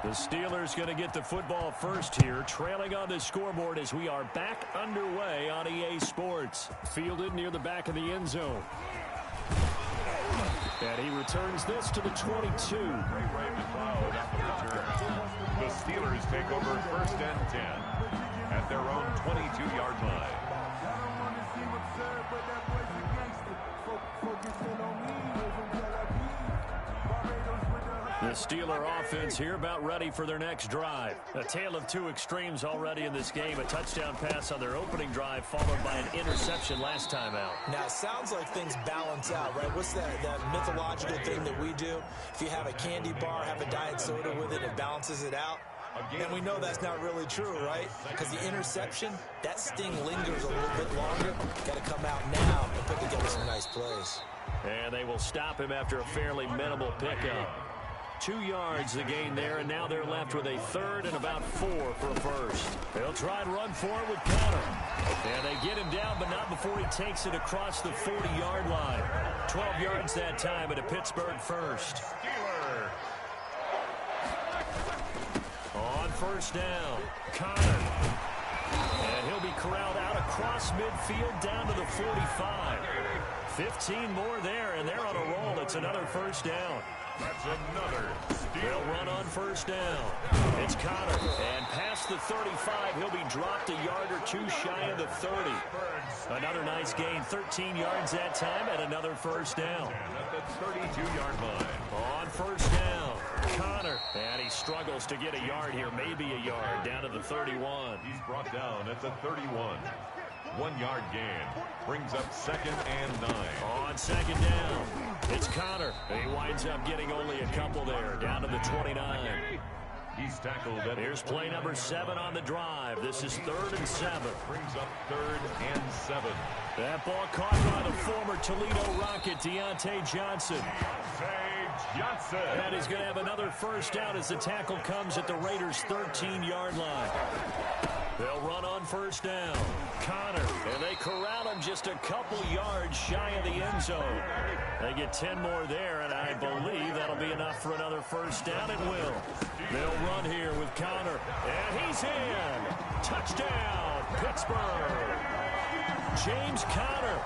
The Steelers going to get the football first here, trailing on the scoreboard as we are back underway on EA Sports. Fielded near the back of the end zone. And he returns this to the 22. The Steelers take over 1st and 10 at their own 22-yard line. The Steeler offense here about ready for their next drive. A tale of two extremes already in this game. A touchdown pass on their opening drive followed by an interception last time out. Now, it sounds like things balance out, right? What's that mythological thing that we do? If you have a candy bar, have a diet soda with it, it balances it out. And we know that's not really true, right? Because the interception, that sting lingers a little bit longer. Got to come out now and put together some nice plays. And they will stop him after a fairly minimal pickup. 2 yards the gain there, and now they're left with a 3rd and about 4 for a first. They'll try and run for it with Connor. And they get him down, but not before he takes it across the 40-yard line. 12 yards that time at a Pittsburgh first. On first down, Connor. And he'll be corralled out across midfield down to the 45. 15 more there, and they're on a roll. It's another first down. That's another steal. They'll run on first down. It's Connor. And past the 35, he'll be dropped a yard or two shy of the 30. Another nice gain, 13 yards that time, and another first down. At the 32-yard line. On first down, Connor. And he struggles to get a yard here, maybe a yard, down to the 31. He's brought down at the 31. 1-yard gain. Brings up 2nd and 9. On second down, it's Connor. He winds up getting only a couple there, down to the 29. He's tackled at... Here's play number 7 on the drive. This is 3rd and 7. Brings up 3rd and 7. That ball caught by the former Toledo Rocket, Deontay Johnson. And he's going to have another first down as the tackle comes at the Raiders' 13-yard line. They'll run on first down. Connor, and they corral him just a couple yards shy of the end zone. They get 10 more there, and I believe that'll be enough for another first down. It will. They'll run here with Connor, and he's in. Touchdown, Pittsburgh. James Conner,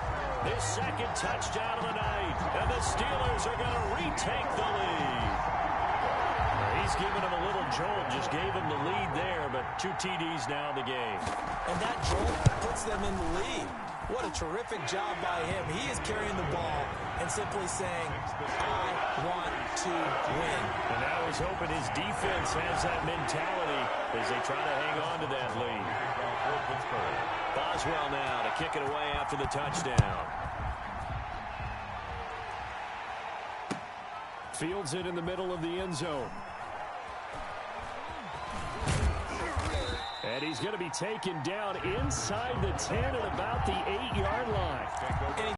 his 2nd touchdown of the night, and the Steelers are going to retake the lead. He's given him a little jolt, just gave him the lead there, but 2 TDs now in the game. And that jolt puts them in the lead. What a terrific job by him. He is carrying the ball and simply saying, I want to win. And now he's hoping his defense has that mentality as they try to hang on to that lead. Boswell now to kick it away after the touchdown. Fields it in the middle of the end zone. And he's going to be taken down inside the 10 at about the 8-yard line.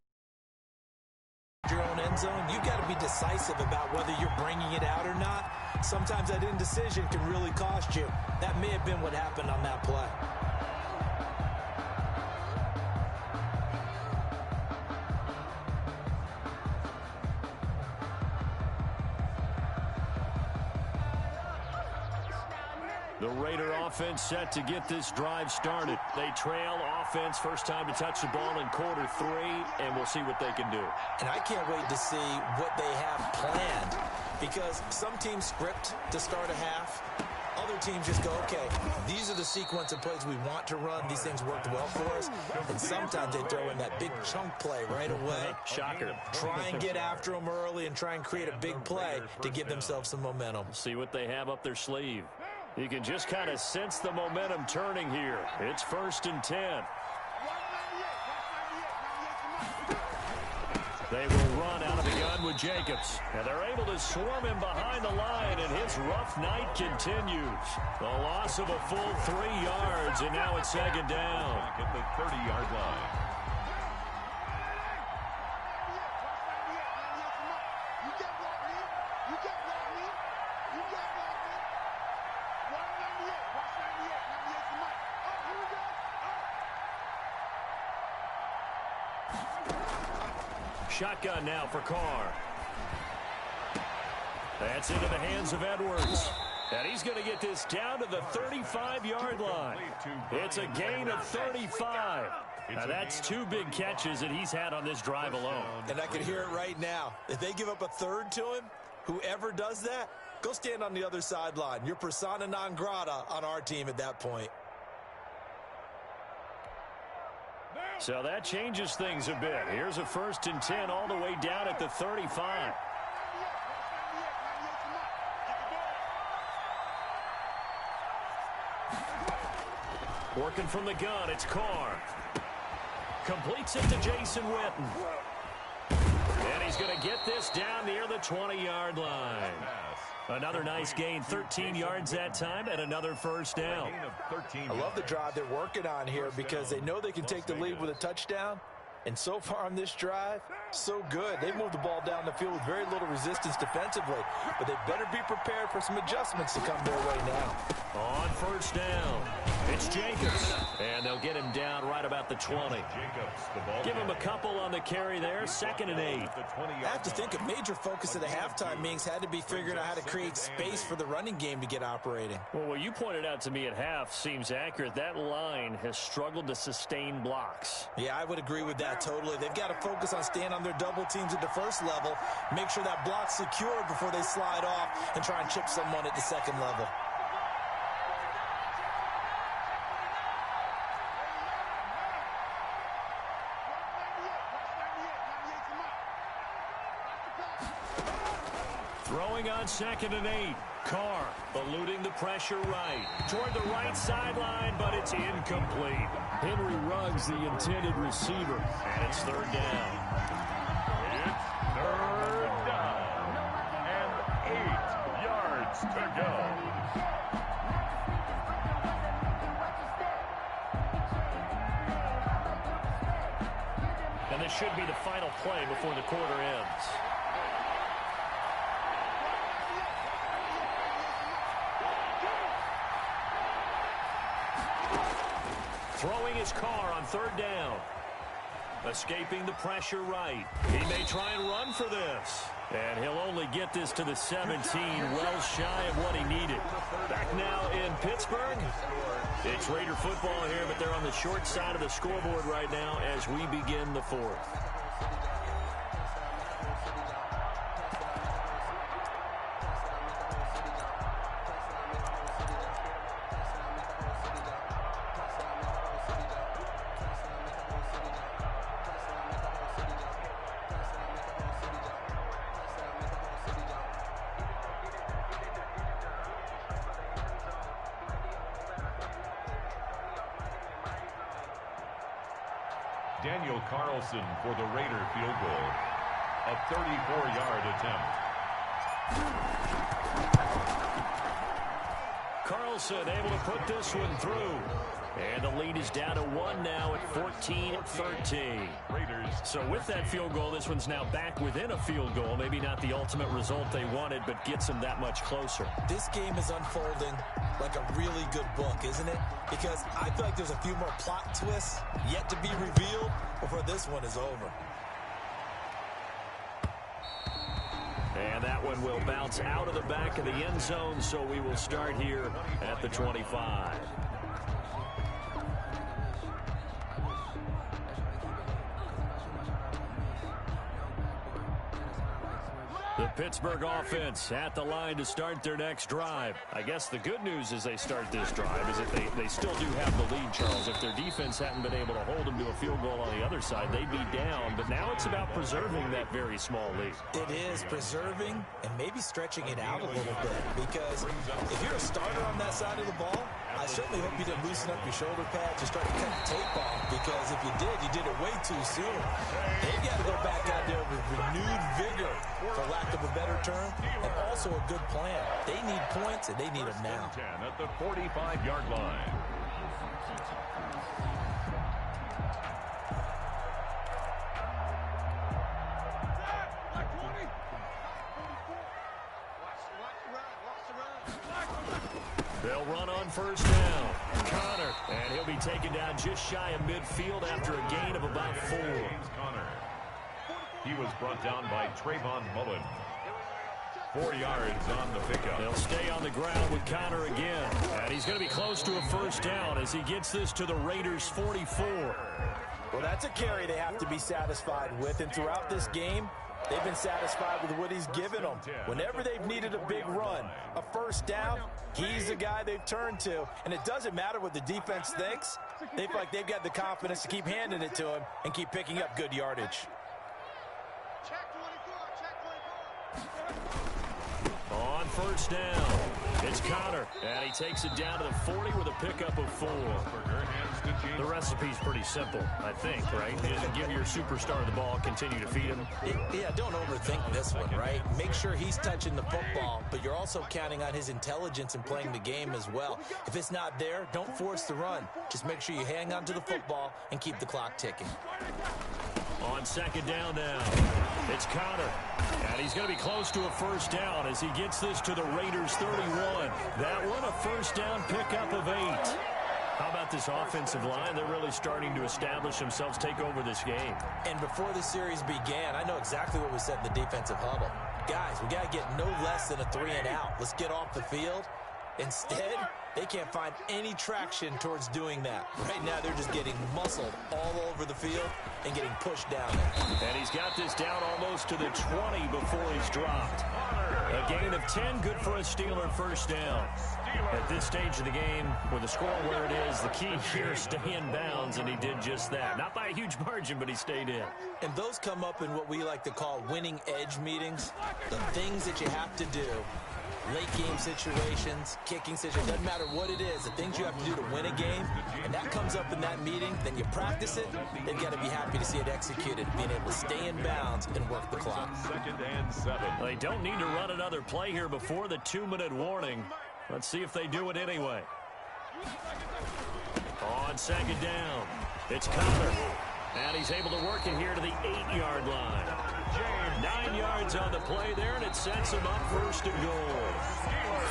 Your own end zone, you've got to be decisive about whether you're bringing it out or not. Sometimes that indecision can really cost you. That may have been what happened on that play. The Raider offense set to get this drive started. They trail offense, first time to touch the ball in quarter 3, and we'll see what they can do. And I can't wait to see what they have planned, because some teams script to start a half. Other teams just go, okay, these are the sequence of plays we want to run. These things worked well for us. And sometimes they throw in that big chunk play right away. Shocker. Try and get after them early and try and create a big play to give themselves some momentum. See what they have up their sleeve. You can just kind of sense the momentum turning here. It's 1st and 10. They will run out of the gun with Jacobs. And they're able to swarm him behind the line, and his rough night continues. The loss of a full 3 yards, and now it's 2nd down. At the 30-yard line. Shotgun now for Carr. That's into the hands of Edwards. And he's going to get this down to the 35-yard line. It's a gain of 35. Now, that's 2 big catches that he's had on this drive alone. And I can hear it right now. If they give up a third to him, whoever does that, go stand on the other sideline. You're persona non grata on our team at that point. So that changes things a bit. Here's a 1st and 10 all the way down at the 35. Working from the gun, it's Carr. Completes it to Jason Witten. And he's going to get this down near the 20-yard line. Another nice gain, 13 yards that time, and another 1st down. I love the drive they're working on here because they know they can take the lead with a touchdown. And so far on this drive, so good. They moved the ball down the field with very little resistance defensively. But they better be prepared for some adjustments to come their way now. On 1st down, it's Jacobs. And they'll get him down right about the 20. Give him a couple on the carry there, 2nd and 8. I have to think a major focus of the halftime meetings had to be figuring out how to create space for the running game to get operating. Well, what you pointed out to me at half seems accurate. That line has struggled to sustain blocks. Yeah, I would agree with that totally. They've got to focus on staying on their double teams at the 1st level, make sure that block's secured before they slide off and try and chip someone at the 2nd level. Throwing on 2nd and 8. Carr eluding the pressure right. Toward the right sideline, but it's incomplete. Henry Ruggs, the intended receiver, and it's 3rd down. It's 3rd down and 8 yards to go. And this should be the final play before the quarter ends. Throwing his Carr on 3rd down. Escaping the pressure right. He may try and run for this. And he'll only get this to the 17, well shy of what he needed. Back now in Pittsburgh. It's Raider football here, but they're on the short side of the scoreboard right now as we begin the 4th. Daniel Carlson for the Raider field goal. A 34-yard attempt. Carlson able to put this one through. And the lead is down to 1 now at 14-13. So with that field goal, this one's now back within a field goal. Maybe not the ultimate result they wanted, but gets them that much closer. This game is unfolding like a really good book, isn't it? Because I feel like there's a few more plot twists yet to be revealed before this one is over. And that one will bounce out of the back of the end zone, so we will start here at the 25. The Pittsburgh offense at the line to start their next drive. I guess the good news as they start this drive is that they still do have the lead, Charles. If their defense hadn't been able to hold them to a field goal on the other side, they'd be down. But now it's about preserving that very small lead. It is preserving and maybe stretching it out a little bit. Because if you're a starter on that side of the ball, I certainly hope you didn't loosen up your shoulder pads or start to cut the tape off. Because if you did it way too soon. They've got to go back out there with renewed vigor, for lack of a better term, and also a good plan. They need points, and they need them now. 10 at the 45-yard line. They'll run on first down. Connor, and he'll be taken down just shy of midfield after a gain of about 4. James Conner. He was brought down by Trayvon Mullen. 4 yards on the pickup. They'll stay on the ground with Connor again. And he's going to be close to a first down as he gets this to the Raiders' 44. Well, that's a carry they have to be satisfied with. And throughout this game, they've been satisfied with what he's given them. Whenever they've needed a big run, a first down, he's the guy they've turned to. And it doesn't matter what the defense thinks. They feel like they've got the confidence to keep handing it to him and keep picking up good yardage. On first down, it's Connor, and he takes it down to the 40 with a pickup of 4. The recipe's pretty simple, I think, right? You just give your superstar the ball, continue to feed him. Yeah, don't overthink this one, right? Make sure he's touching the football, but you're also counting on his intelligence in playing the game as well. If it's not there, don't force the run. Just make sure you hang on to the football and keep the clock ticking. On second down now, it's Connor, and he's going to be close to a first down as he gets this to the Raiders' 31. That one, a first down pickup of 8. How about this offensive line? They're really starting to establish themselves, take over this game. And before the series began, I know exactly what we said in the defensive huddle. Guys, we got to get no less than a 3 and out. Let's get off the field. Instead, they can't find any traction towards doing that. Right now, they're just getting muscled all over the field and getting pushed down. And he's got this down almost to the 20 before he's dropped. A gain of 10, good for a Steeler first down. At this stage of the game, with the score where it is, the key here is stay in bounds, and he did just that. Not by a huge margin, but he stayed in. And those come up in what we like to call winning edge meetings. The things that you have to do. Late game situations, kicking situations, doesn't matter what it is, the things you have to do to win a game, and that comes up in that meeting, then you practice it, they've got to be happy to see it executed, being able to stay in bounds and work the clock. 2nd and 7. They don't need to run another play here before the 2-minute warning. Let's see if they do it anyway. On second down, it's Connor, and he's able to work it here to the 8-yard line. 9 yards on the play there, and it sets him up first and goal.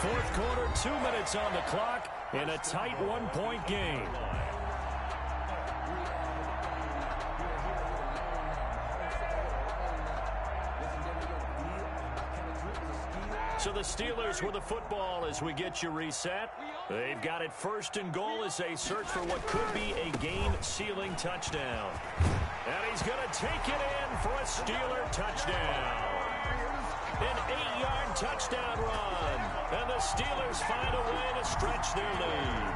Fourth quarter, 2 minutes on the clock, in a tight 1-point game. So the Steelers with the football as we get you reset. They've got it first and goal as they search for what could be a game-sealing touchdown. And he's going to take it in for a Steeler touchdown. An 8-yard touchdown run. And the Steelers find a way to stretch their lead.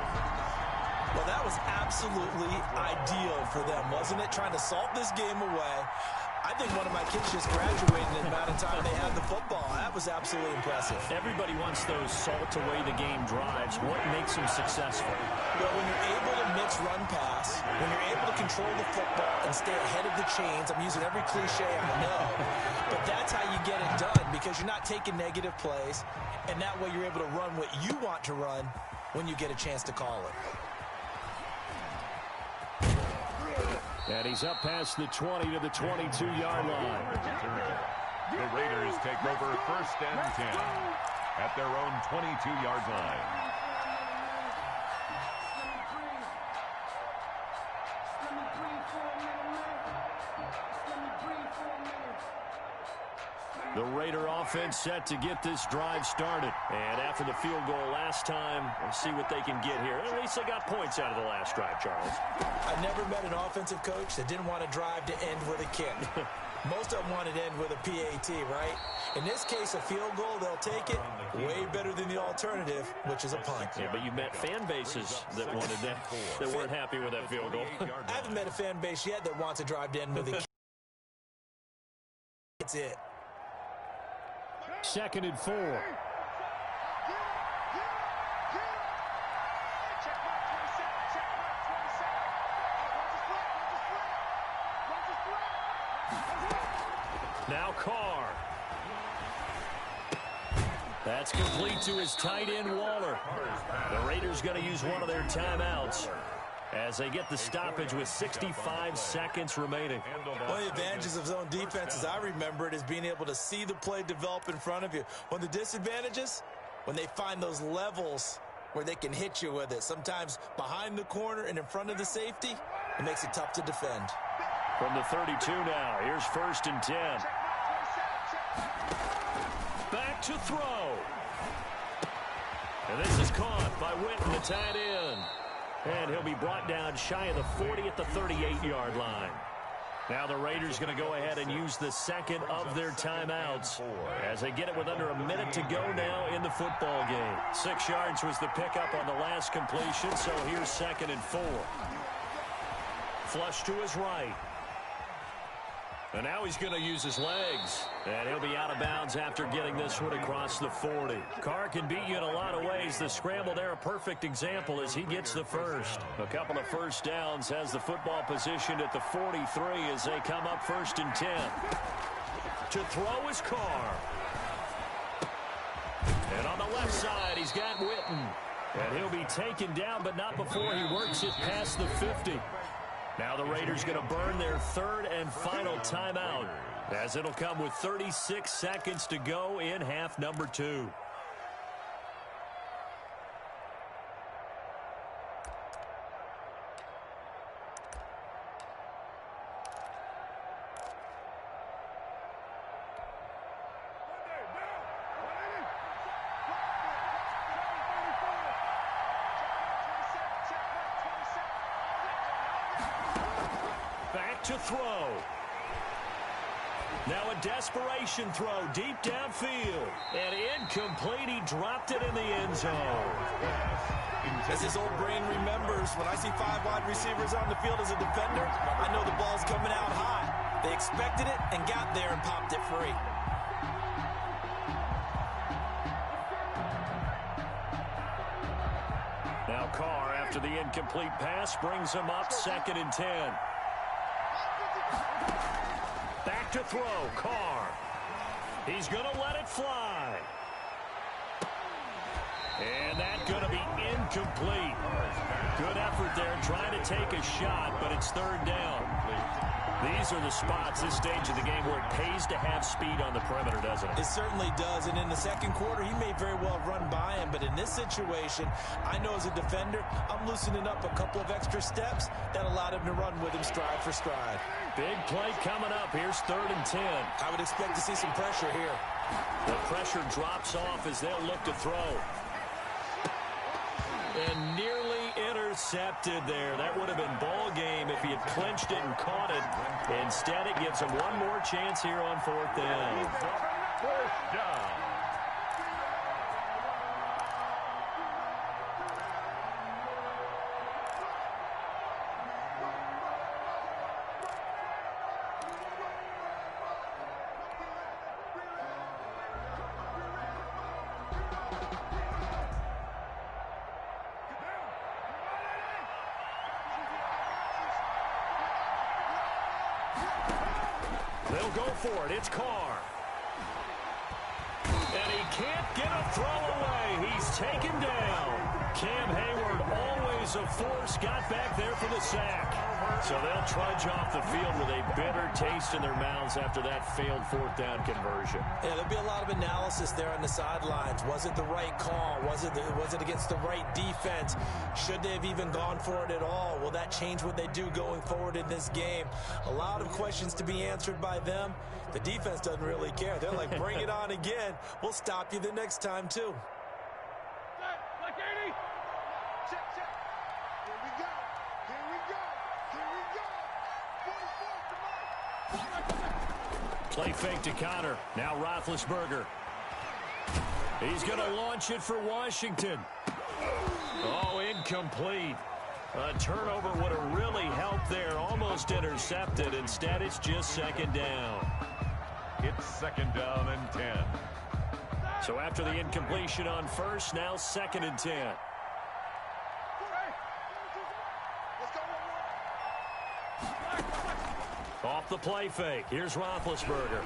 Well, that was absolutely ideal for them, wasn't it? Trying to salt this game away. I think one of my kids just graduated in the amount of time they had the football. That was absolutely impressive. Everybody wants those salt-away-the-game drives. What makes them successful? Well, when you're able to mix run-pass, when you're able to control the football and stay ahead of the chains, I'm using every cliche I know, but that's how you get it done because you're not taking negative plays, and that way you're able to run what you want to run when you get a chance to call it. And he's up past the 20 to the 22-yard line. The Raiders take over 1st and 10 at their own 22-yard line. The Raider offense set to get this drive started. And after the field goal last time, we'll see what they can get here. At least they got points out of the last drive, Charles. I've never met an offensive coach that didn't want to drive to end with a kick. Most of them wanted to end with a PAT, right? In this case, a field goal, they'll take it. Way better than the alternative, which is a punt. Yeah, but you met fan bases that wanted that, that weren't happy with that field goal. I haven't met a fan base yet that wants to drive to end with a kick. That's it. 2nd and 4. Now Carr. That's complete to his tight end, Waller. The Raiders going to use one of their timeouts as they get the stoppage with 65 seconds remaining. One of the advantages of zone defense, as I remember it, is being able to see the play develop in front of you. One of the disadvantages, when they find those levels where they can hit you with it. Sometimes behind the corner and in front of the safety, it makes it tough to defend. From the 32 now, here's 1st and 10. Back back to throw. And this is caught by Witten, the tight end. And he'll be brought down shy of the 40 at the 38-yard line. Now the Raiders going to go ahead and use the second of their timeouts as they get it with under a minute to go now in the football game. 6 yards was the pickup on the last completion, so here's 2nd and 4. Flush to his right. And now he's going to use his legs. And he'll be out of bounds after getting this one across the 40. Carr can beat you in a lot of ways. The scramble there, a perfect example as he gets the first. A couple of first downs, has the football positioned at the 43 as they come up 1st and 10. To throw is Carr. And on the left side, he's got Witten. And he'll be taken down, but not before he works it past the 50. Now the Raiders going to burn their 3rd and final timeout as it'll come with 36 seconds to go in half number 2. To throw. Now a desperation throw deep downfield. And incomplete. He dropped it in the end zone. As his old brain remembers, when I see 5 wide receivers on the field as a defender, I know the ball's coming out high. They expected it and got there and popped it free. Now Carr, after the incomplete pass, brings him up 2nd and 10. Back to throw, Carr. He's going to let it fly. And that's going to be incomplete. Good effort there trying to take a shot, but it's 3rd down. These are the spots, this stage of the game, where it pays to have speed on the perimeter, doesn't it? It certainly does, and in the second quarter, he may very well run by him, but in this situation, I know as a defender, I'm loosening up a couple of extra steps that allowed him to run with him stride for stride. Big play coming up. Here's 3rd and 10. I would expect to see some pressure here. The pressure drops off as they'll look to throw. And nearly intercepted there. That would have been ball game if he had clinched it and caught it. Instead, it gives him one more chance here on 4th down. 4th down. They'll go for it. It's Carr. And he can't get a throw away. He's taken down. Cam Hayward, always a force, got back there for the sack. So they'll trudge off the field with a bitter taste in their mouths after that failed 4th down conversion. Yeah, there'll be a lot of analysis there on the sidelines. Was it the right call? Was it against the right defense? Should they have even gone for it at all? Will that change what they do going forward in this game? A lot of questions to be answered by them. The defense doesn't really care. They're like, bring it on again. We'll stop you the next time, too. Play fake to Connor. Now Roethlisberger. He's going to launch it for Washington. Oh, incomplete. A turnover would have really helped there. Almost intercepted. Instead, it's just 2nd down. It's 2nd down and 10. So after the incompletion on 1st, now 2nd and 10. Off the play fake. Here's Roethlisberger.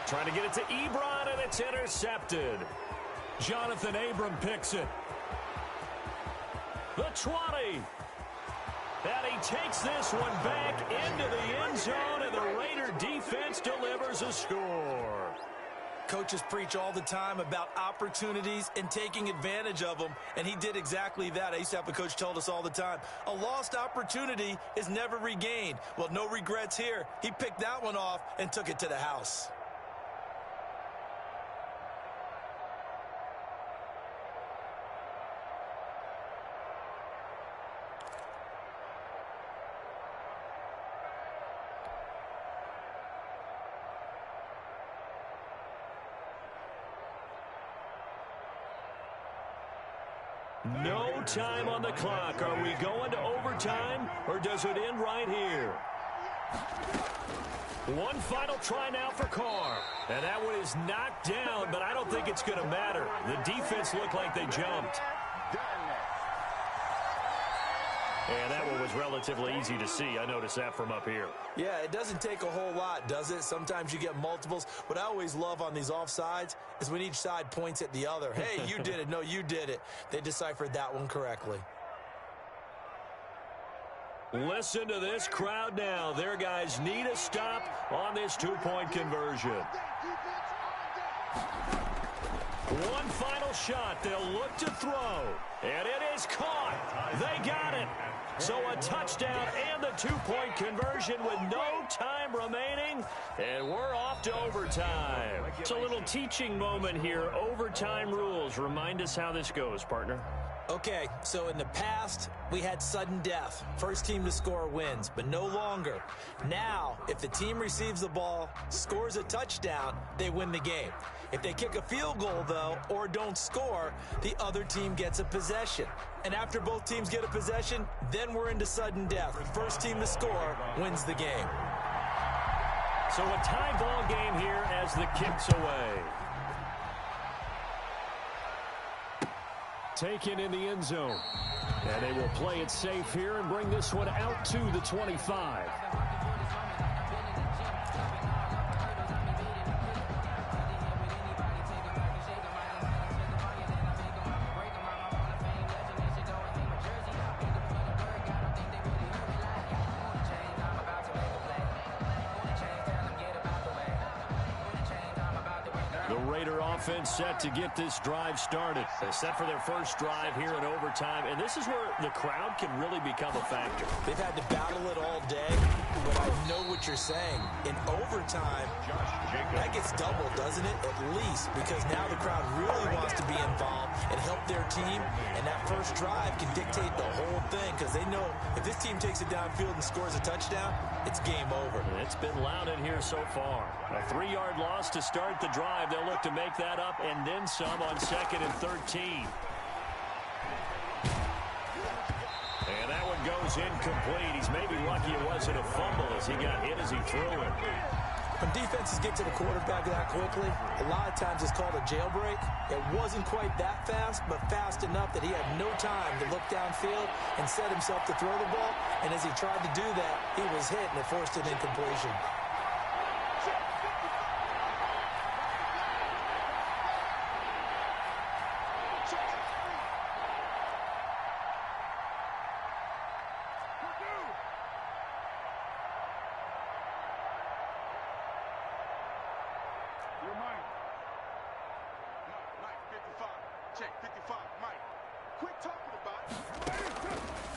Trying to get it to Ebron, and it's intercepted. Jonathan Abram picks it. The 20. And he takes this one back into the end zone, and the Raider defense delivers a score. Coaches preach all the time about opportunities and taking advantage of them, and he did exactly that. I used to have a coach told us all the time, a lost opportunity is never regained. Well, no regrets here. He picked that one off and took it to the house. No time on the clock. Are we going to overtime, or does it end right here? One final try now for Carr. And that one is knocked down, but I don't think it's going to matter. The defense looked like they jumped. And that one was relatively easy to see. I noticed that from up here. Yeah, it doesn't take a whole lot, does it? Sometimes you get multiples. What I always love on these offsides is when each side points at the other. Hey, you did it. No, you did it. They deciphered that one correctly. Listen to this crowd now. Their guys need a stop on this two-point conversion. One final shot. They'll look to throw. And it is caught. They got it. So a touchdown and the two-point conversion with no time remaining. And we're off to overtime. It's a little teaching moment here. Overtime rules. Remind us how this goes, partner. Okay, so in the past, we had sudden death. First team to score wins, but no longer. Now, if the team receives the ball, scores a touchdown, they win the game. If they kick a field goal, though, or don't score, the other team gets a possession. And after both teams get a possession, then we're into sudden death. First team to score wins the game. So a tie ball game here as the kick's away. Taken in the end zone. And they will play it safe here and bring this one out to the 25. Offense set to get this drive started. They're set for their first drive here in overtime, and this is where the crowd can really become a factor. They've had to battle it all day, but I know what you're saying. In overtime, that gets doubled, doesn't it? At least, because now the crowd really wants to be involved and help their team, and that first drive can dictate the whole thing, because they know if this team takes it downfield and scores a touchdown, it's game over. It's been loud in here so far. A 3-yard loss to start the drive. They'll look to make that up and then some on 2nd and 13. And that one goes incomplete. He's maybe lucky it wasn't a fumble as he got hit as he threw it. When defenses get to the quarterback that quickly, a lot of times it's called a jailbreak. It wasn't quite that fast, but fast enough that he had no time to look downfield and set himself to throw the ball. And as he tried to do that, he was hit and it forced an incompletion.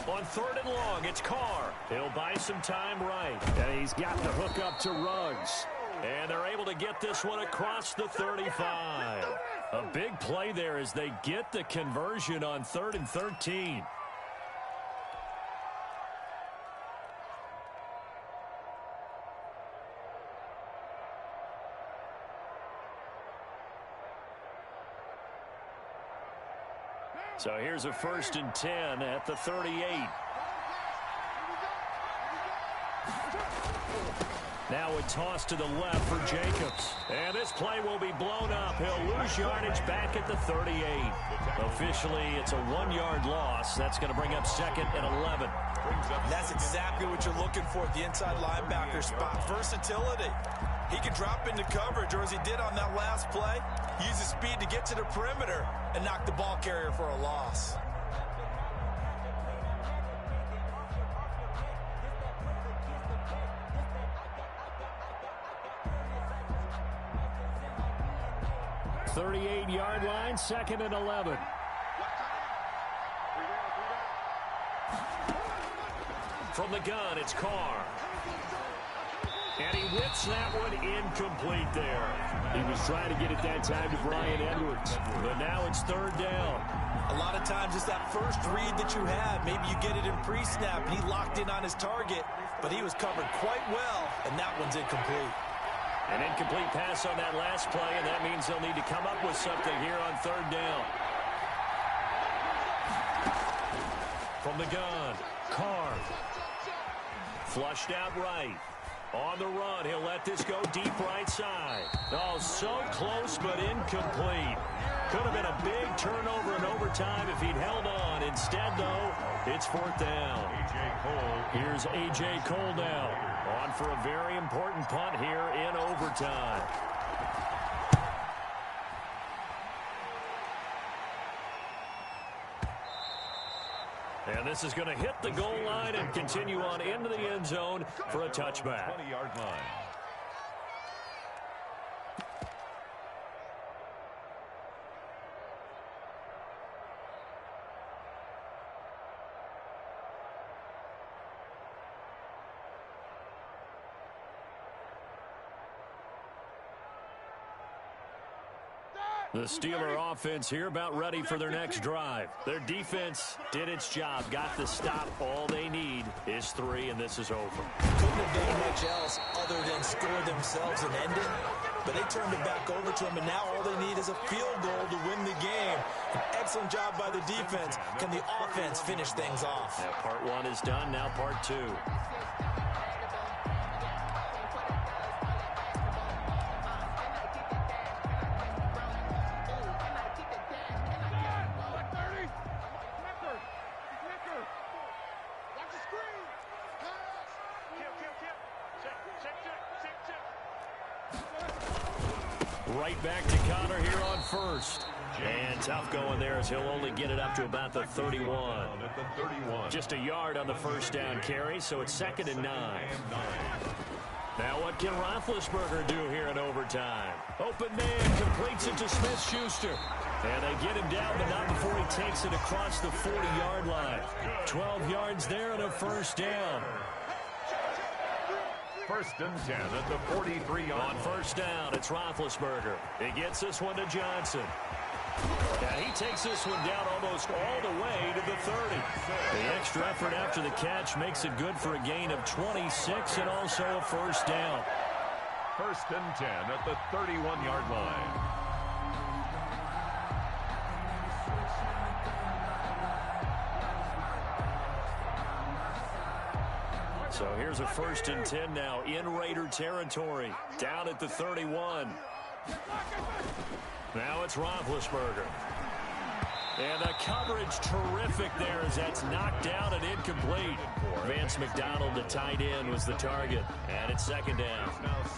On 3rd and long, it's Carr. He'll buy some time right. And he's got the hook up to Ruggs. And they're able to get this one across the 35. A big play there as they get the conversion on 3rd and 13. So here's a 1st and 10 at the 38. Now a toss to the left for Jacobs. And this play will be blown up. He'll lose yardage back at the 38. Officially, it's a 1-yard loss. That's going to bring up 2nd and 11. That's exactly what you're looking for at the inside linebacker spot. Versatility. He can drop into coverage, or as he did on that last play, use his speed to get to the perimeter and knock the ball carrier for a loss. .38-yard line, 2nd and 11. From the gun, it's Carr. And he whips that one incomplete there. He was trying to get it that time to Bryan Edwards. But now it's 3rd down. A lot of times it's that first read that you have. Maybe you get it in pre-snap, and he locked in on his target. But he was covered quite well, and that one's incomplete. An incomplete pass on that last play, and that means they'll need to come up with something here on 3rd down. from the gun. Carr. Flushed out right. On the run, he'll let this go deep right side. Oh, so close but incomplete. Could have been a big turnover in overtime if he'd held on. Instead, though, it's fourth down. Here's A.J. Cole now. On for a very important punt here in overtime. And this is going to hit the goal line and continue on into the end zone for a touchback. 20-yard line. The Steeler offense here about ready for their next drive. Their defense did its job, got the stop. All they need is 3, and this is over. Couldn't have done much else other than score themselves and end it. But they turned it back over to them, and now all they need is a field goal to win the game. An excellent job by the defense. Can the offense finish things off? Yeah, part 1 is done, now part 2. Right back to Connor here on first. And tough going there as he'll only get it up to about the 31. Just a yard on the first down carry, so it's 2nd and 9. Now what can Roethlisberger do here in overtime? Open man completes it to Smith-Schuster. And they get him down, but not before he takes it across the 40-yard line. 12 yards there and a first down. 1st and 10 at the 43-yard line. On first down, it's Roethlisberger. He gets this one to Johnson. And he takes this one down almost all the way to the 30. The extra effort after the catch makes it good for a gain of 26 and also a first down. 1st and 10 at the 31-yard line. So here's a 1st and 10 now in Raider territory. Down at the 31. Now it's Roethlisberger. And the coverage terrific there as that's knocked down and incomplete. Vance McDonald, the tight end, was the target. And it's 2nd down.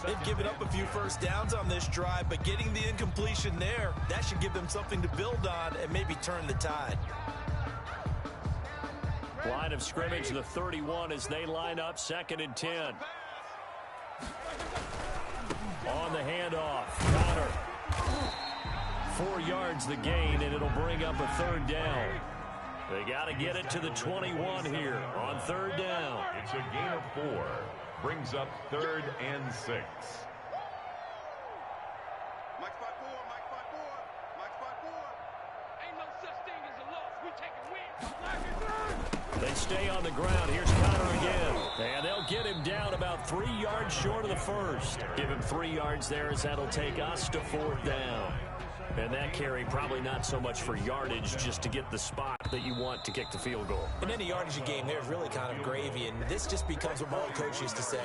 They've given up a few first downs on this drive, but getting the incompletion there, that should give them something to build on and maybe turn the tide. Line of scrimmage, the 31 as they line up 2nd and 10. On the handoff, Connor. 4 yards the gain, and it'll bring up a 3rd down. They got to get it to the 21 here on 3rd down. It's a gain of 4. Brings up 3rd and 6. They stay on the ground. Here's Connor again. And they'll get him down about 3 yards short of the first. Give him 3 yards there as that'll take us to 4th down. And that carry probably not so much for yardage, just to get the spot that you want to kick the field goal. In any yardage game, there's really kind of gravy, and this just becomes what my old coach used to say.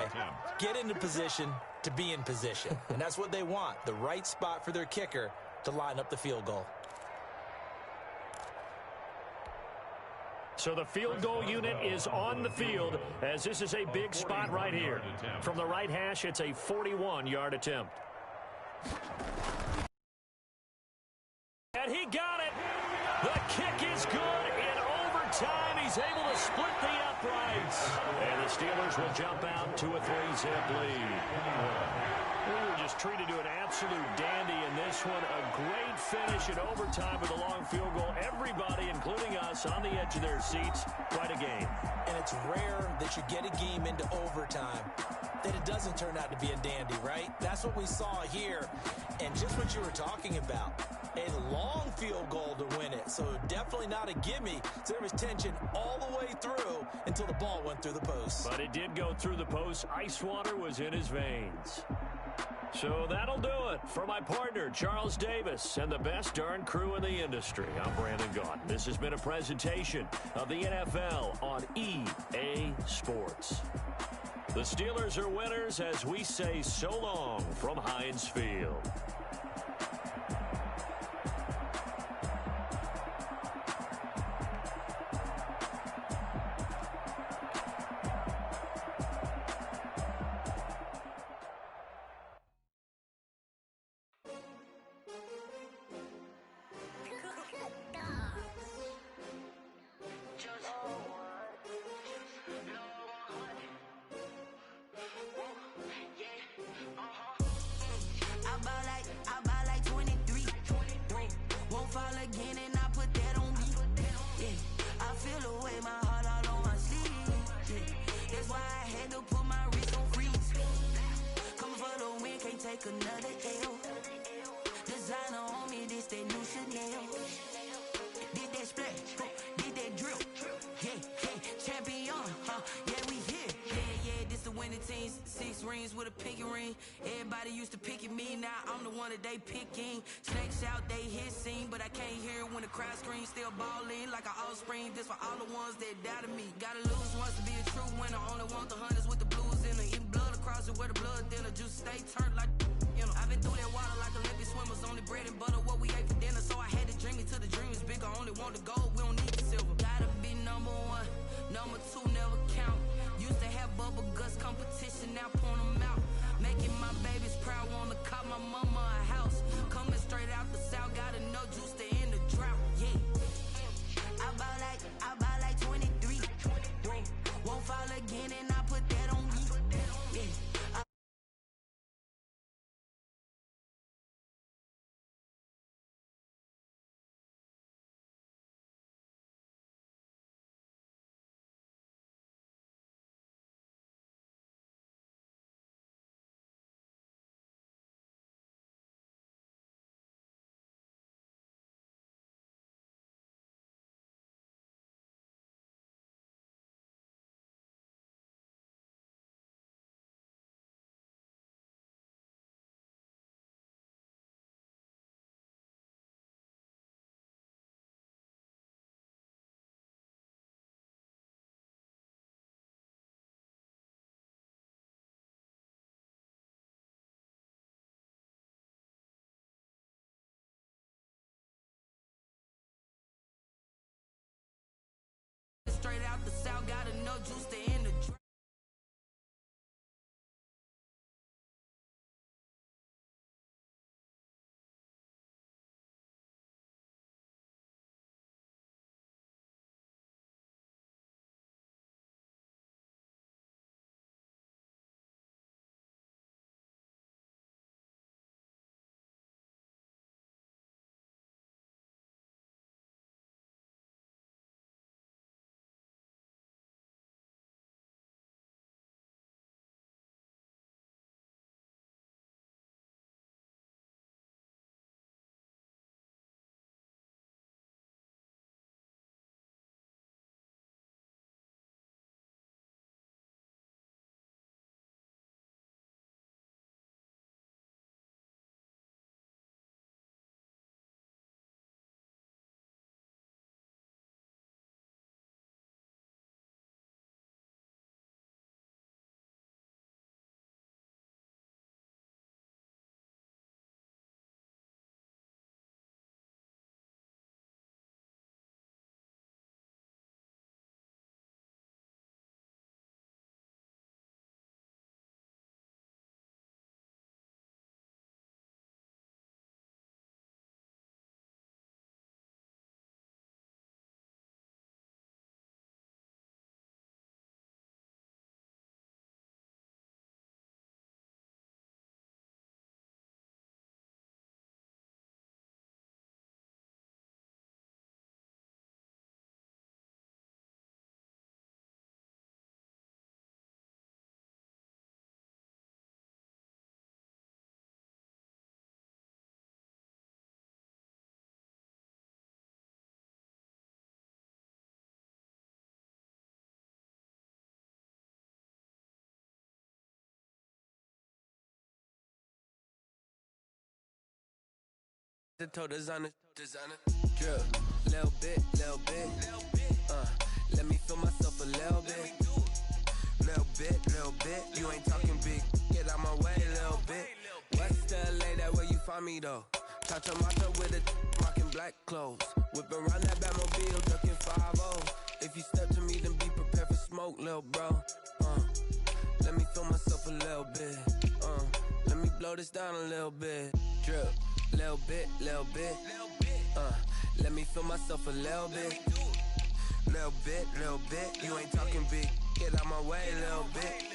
Get into position to be in position. And that's what they want, the right spot for their kicker to line up the field goal. So the field goal unit is on the field as this is a big spot right here. From the right hash, it's a 41-yard attempt. And he got it. The kick is good in overtime. He's able to split the uprights. And the Steelers will jump out to a 3-zip lead. We were just treated to an absolute dandy in this one. A great finish in overtime with a long field goal. Everybody, including us, on the edge of their seats. Quite a game. And it's rare that you get a game into overtime that it doesn't turn out to be a dandy, right? That's what we saw here. And just what you were talking about, a long field goal to win it. So definitely not a gimme. So there was tension all the way through until the ball went through the post. But it did go through the post. Ice water was in his veins. So that'll do it for my partner, Charles Davis, and the best darn crew in the industry. I'm Brandon Gaudin. This has been a presentation of the NFL on EA Sports. The Steelers are winners as we say so long from Heinz Field. Another L. Designer on me, this that new Chanel. Did that splash, did that drip. Yeah, champion, yeah, we here. Yeah, this the winning team. 6 rings with a pinky ring. Everybody used to picking me, now I'm the one that they picking. Snakes out, they hissing, but I can't hear when the crowd screams. Still balling like an offspring. This for all the ones that doubted me. Gotta lose once to be a true winner. Only want the hunters with the blues in the eating blood across it where the blood thinner. Juice stay turned like. I've been through that water like Olympic swimmers. Only bread and butter, what we ate for dinner. So I had to dream it till the dream is bigger. Only want the gold, we don't need the silver. Gotta be number 1, number 2 never count. Used to have bubble guts competition, now point them out. Making my babies proud, wanna call my mama a house. Coming straight out the south, gotta know juice to end the drought. Yeah, I bought like 23. Won't fall again, and I put that on me. Yeah. Straight out the south, gotta know juice to end the drought. The toe designer. Drip, little bit. Let me feel myself a little bit. Little bit. You ain't talking big. Get out my way, little bit. West LA, that where you find me though. Touch a macho with a rockin' black clothes. Whip around that Batmobile, ducking 5-0. If you step to me, then be prepared for smoke, little bro. Let me feel myself a little bit. Let me blow this down a little bit. Drip, little bit. Let me feel myself a little bit. Little bit. You ain't talking big. Get out my way, little bit.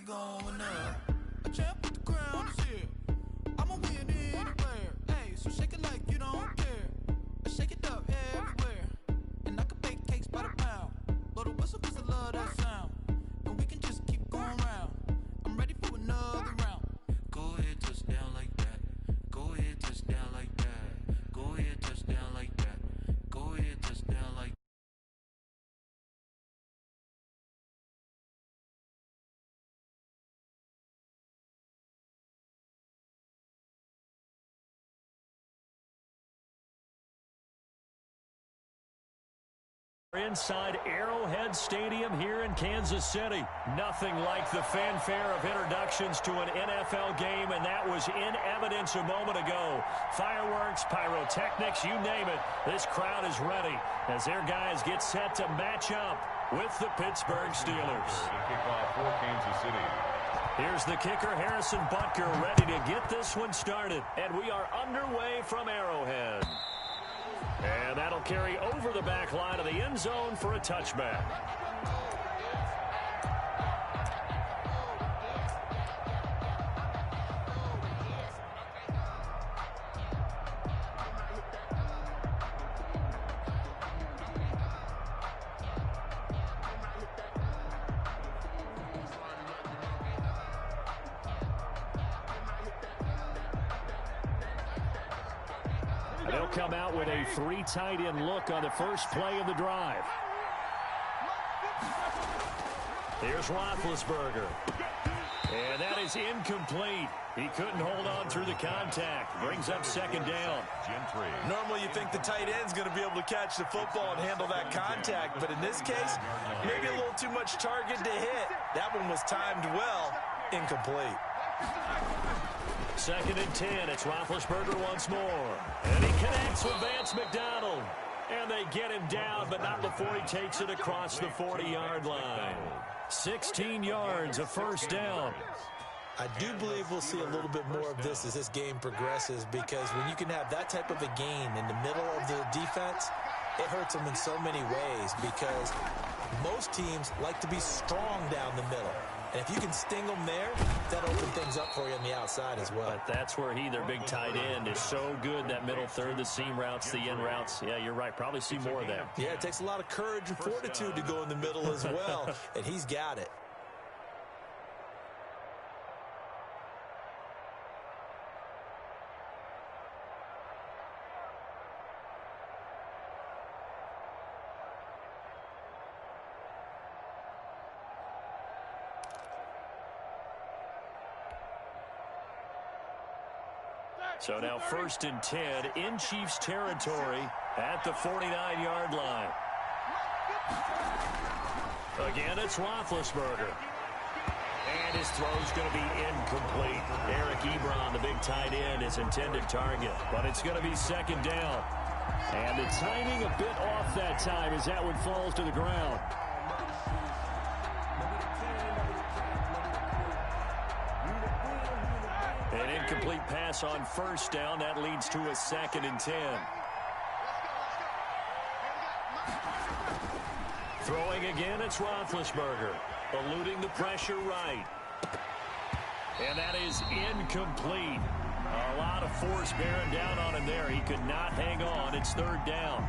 Going up, a champ with the crown is here. I'ma win anywhere. Hey, so shake it like you don't care. Shake it up everywhere. And I can bake cakes by the pound. Blow the whistle 'cause I love that sound. And we can just keep going round. I'm ready for another round. Go ahead, touch down like that. Go ahead, touch down like that. Go ahead, touch down like that. Go ahead, touch down like that. Inside Arrowhead Stadium here in Kansas City. Nothing like the fanfare of introductions to an NFL game, and that was in evidence a moment ago. Fireworks, pyrotechnics, you name it. This crowd is ready as their guys get set to match up with the Pittsburgh Steelers. Kickoff for Kansas City. Here's the kicker, Harrison Butker, ready to get this one started. And we are underway from Arrowhead. And that'll carry over the back line of the end zone for a touchback. They'll come out with a 3 tight end look on the first play of the drive. Here's Roethlisberger. And that is incomplete. He couldn't hold on through the contact. Brings up second down. Normally you think the tight end's going to be able to catch the football and handle that contact, but in this case, maybe a little too much target to hit. That one was timed well. Incomplete. Second and 10. It's Roethlisberger once more. And he connects with Vance McDonald. And they get him down, but not before he takes it across the 40-yard line. 16 yards, a first down. I do believe we'll see a little bit more of this as this game progresses, because when you can have that type of a gain in the middle of the defense, it hurts them in so many ways, because most teams like to be strong down the middle. And if you can sting them there, that opens things up for you on the outside as well. But that's where their big tight end, is so good, that middle third, the seam routes, the in routes. Yeah, you're right. Probably see more of that. Yeah, it takes a lot of courage and fortitude to go in the middle as well, and he's got it. So now 1st and 10 in Chiefs territory at the 49-yard line. Again, it's Roethlisberger. And his throw's going to be incomplete. Eric Ebron, the big tight end, is intended target. But it's going to be second down. And the timing a bit off that time as that one falls to the ground. An incomplete pass on first down. That leads to a 2nd and 10. Throwing again, it's Roethlisberger. Eluding the pressure right. And that is incomplete. A lot of force bearing down on him there. He could not hang on. It's third down.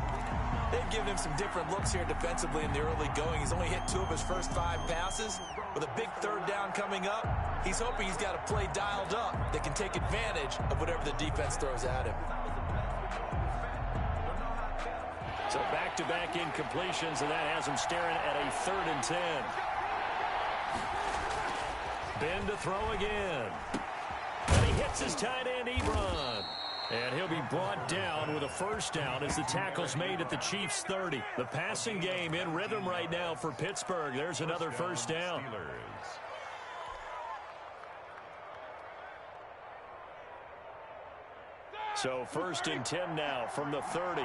They've given him some different looks here defensively in the early going. He's only hit 2 of his first 5 passes. With a big third down coming up, he's hoping he's got a play dialed up that can take advantage of whatever the defense throws at him. So back-to-back incompletions, and that has him staring at a 3rd and 10. Ben to throw again. And he hits his tight end, Ebron. And he'll be brought down with a first down as the tackle's made at the Chiefs' 30. The passing game in rhythm right now for Pittsburgh. There's another first down. So 1st and 10 now from the 30.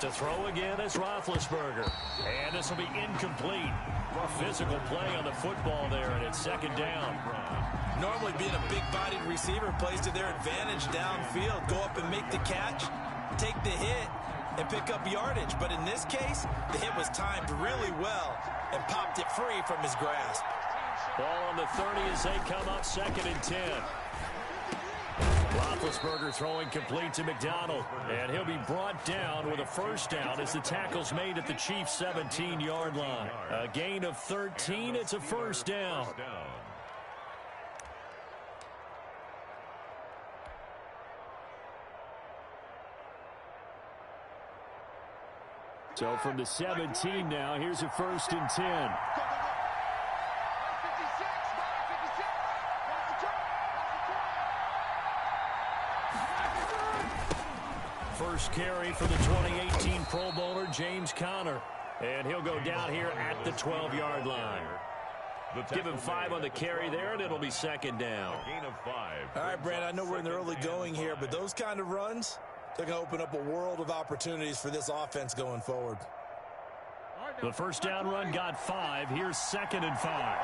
To throw again is Roethlisberger. And this will be incomplete. Physical play on the football there, and it's 2nd down. Normally being a big-bodied receiver plays to their advantage downfield. Go up and make the catch, take the hit, and pick up yardage. But in this case, the hit was timed really well and popped it free from his grasp. Ball on the 30 as they come up 2nd and 10. Roethlisberger throwing complete to McDonald. And he'll be brought down with a first down as the tackle's made at the Chiefs' 17-yard line. A gain of 13. It's a first down. So from the 17 now, here's a 1st and 10. First carry for the 2018 Pro Bowler, James Conner. And he'll go down here at the 12-yard line. Give him 5 on the carry there, and it'll be 2nd down. Gain of 5. All right, Brandon, I know we're in the early going here, but those kind of runs, they're going to open up a world of opportunities for this offense going forward. The first down run got 5. Here's 2nd and 5.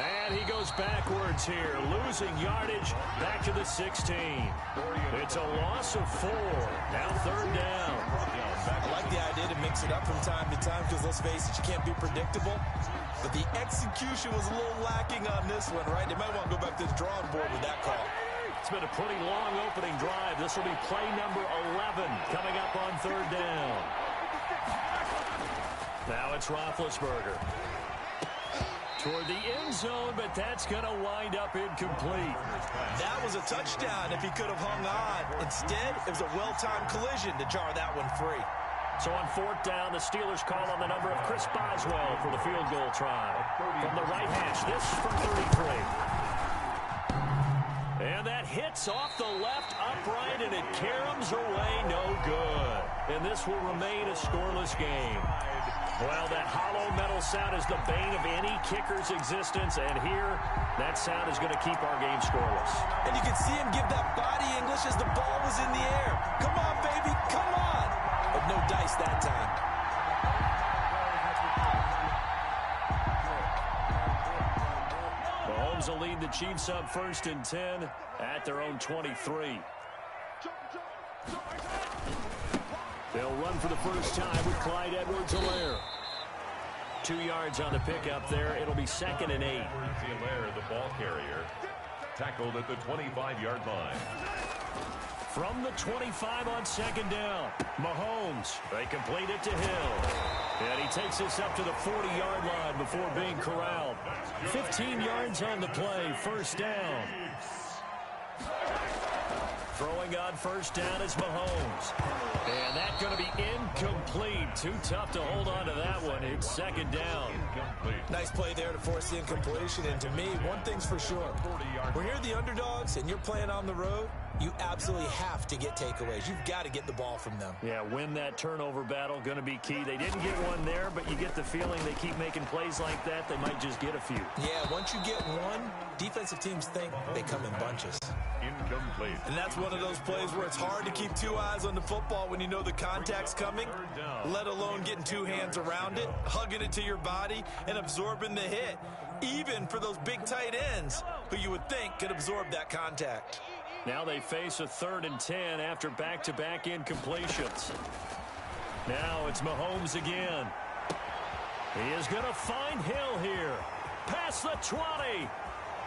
And he goes backwards here, losing yardage back to the 16. It's a loss of 4. Now 3rd down. I like the idea to mix it up from time to time because, let's face it, you can't be predictable. But the execution was a little lacking on this one, right? They might want to go back to the drawing board with that call. It's been a pretty long opening drive. This will be play number 11 coming up on 3rd down. Now it's Roethlisberger. Toward the end zone, but that's going to wind up incomplete. That was a touchdown if he could have hung on. Instead, it was a well-timed collision to jar that one free. So on 4th down, the Steelers call on the number of Chris Boswell for the field goal try. From the right hash, this from 33. And that hits off the left upright, and it caroms away no good. And this will remain a scoreless game. Well, that hollow metal sound is the bane of any kicker's existence, and here, that sound is going to keep our game scoreless. And you can see him give that body English as the ball was in the air. Come on, baby, come on. But no dice that time. Mahomes will lead the Chiefs up 1st and 10 at their own 23. They'll run for the first time with Clyde Edwards-Helaire. 2 yards on the pickup there. It'll be 2nd and 8. Edwards-Helaire, the ball carrier, tackled at the 25-yard line. From the 25 on 2nd down, Mahomes. They complete it to Hill. And he takes this up to the 40-yard line before being corralled. 15 yards on the play, first down. Throwing on first down is Mahomes. And that's going to be incomplete. Too tough to hold on to that one. It's 2nd down. Nice play there to force the incompletion. And to me, one thing's for sure. When you're the underdogs and you're playing on the road, you absolutely have to get takeaways. You've got to get the ball from them. Yeah, win that turnover battle, going to be key. They didn't get one there, but you get the feeling they keep making plays like that, they might just get a few. Yeah, once you get one, defensive teams think they come in bunches. incomplete. And that's one of those plays where it's hard to keep two eyes on the football when you know the contact's coming, let alone getting two hands around it, hugging it to your body, and absorbing the hit, even for those big tight ends who you would think could absorb that contact. Now they face a 3rd and 10 after back-to-back incompletions. Now it's Mahomes again. He is going to find Hill here. Past the 20.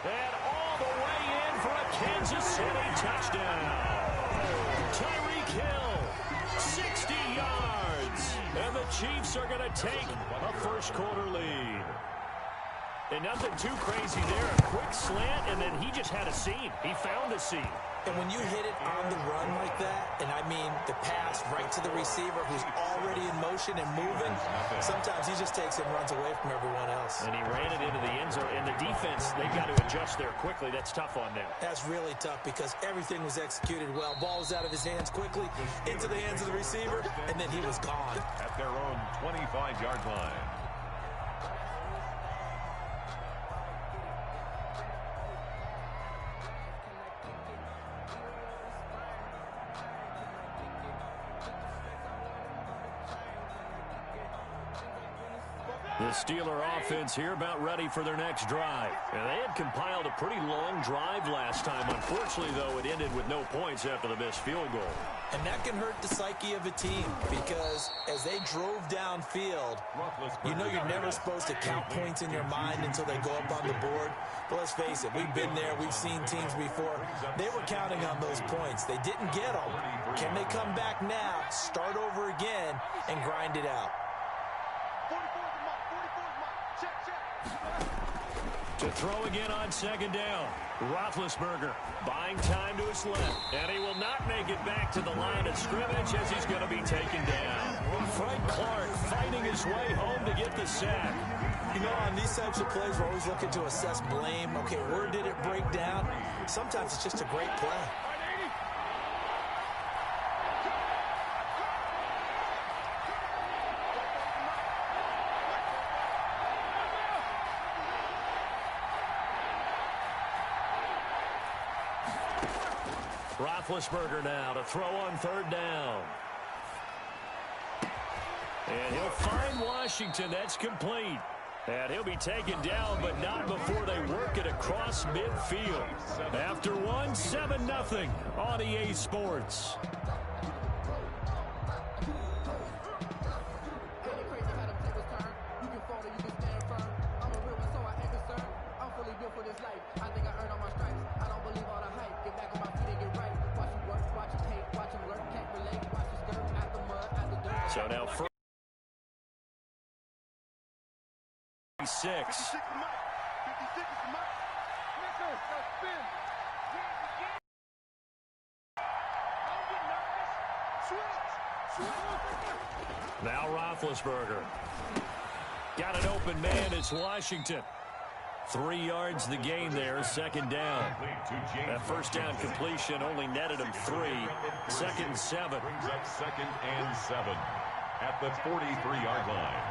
And all the way in for a Kansas City touchdown. Tyreek Hill, 60 yards. And the Chiefs are going to take a first-quarter lead. And nothing too crazy there. A quick slant, and then he just had a seam. He found a seam. And when you hit it on the run like that, and I mean the pass right to the receiver who's already in motion and moving, sometimes he just takes it and runs away from everyone else. And he ran it into the end zone. And the defense, they've got to adjust there quickly. That's tough on them. That's really tough because everything was executed well. Ball was out of his hands quickly, into the hands of the receiver, and then he was gone. At their own 25-yard line. The Steeler offense here about ready for their next drive. And they had compiled a pretty long drive last time. Unfortunately, though, it ended with no points after the missed field goal. And that can hurt the psyche of a team because as they drove downfield, you know you're never supposed to count points in your mind until they go up on the board. But let's face it, we've been there. We've seen teams before. They were counting on those points. They didn't get them. Can they come back now, start over again, and grind it out? To throw again on 2nd down. Roethlisberger buying time to his left. And he will not make it back to the line of scrimmage as he's going to be taken down. Frank Clark fighting his way home to get the sack. You know, on these types of plays, we're always looking to assess blame. Okay, where did it break down? Sometimes it's just a great play. Roethlisberger now to throw on 3rd down. And he'll find Washington. That's complete. And he'll be taken down, but not before they work it across midfield. After one, 7-0 on EA Sports. So now 6. Now Roethlisberger. Got an open man. It's Washington. 3 yards the gain there. 2nd down. That 1st down completion only netted him 3. 2nd and 7. Brings up 2nd and 7 at the 43-yard line.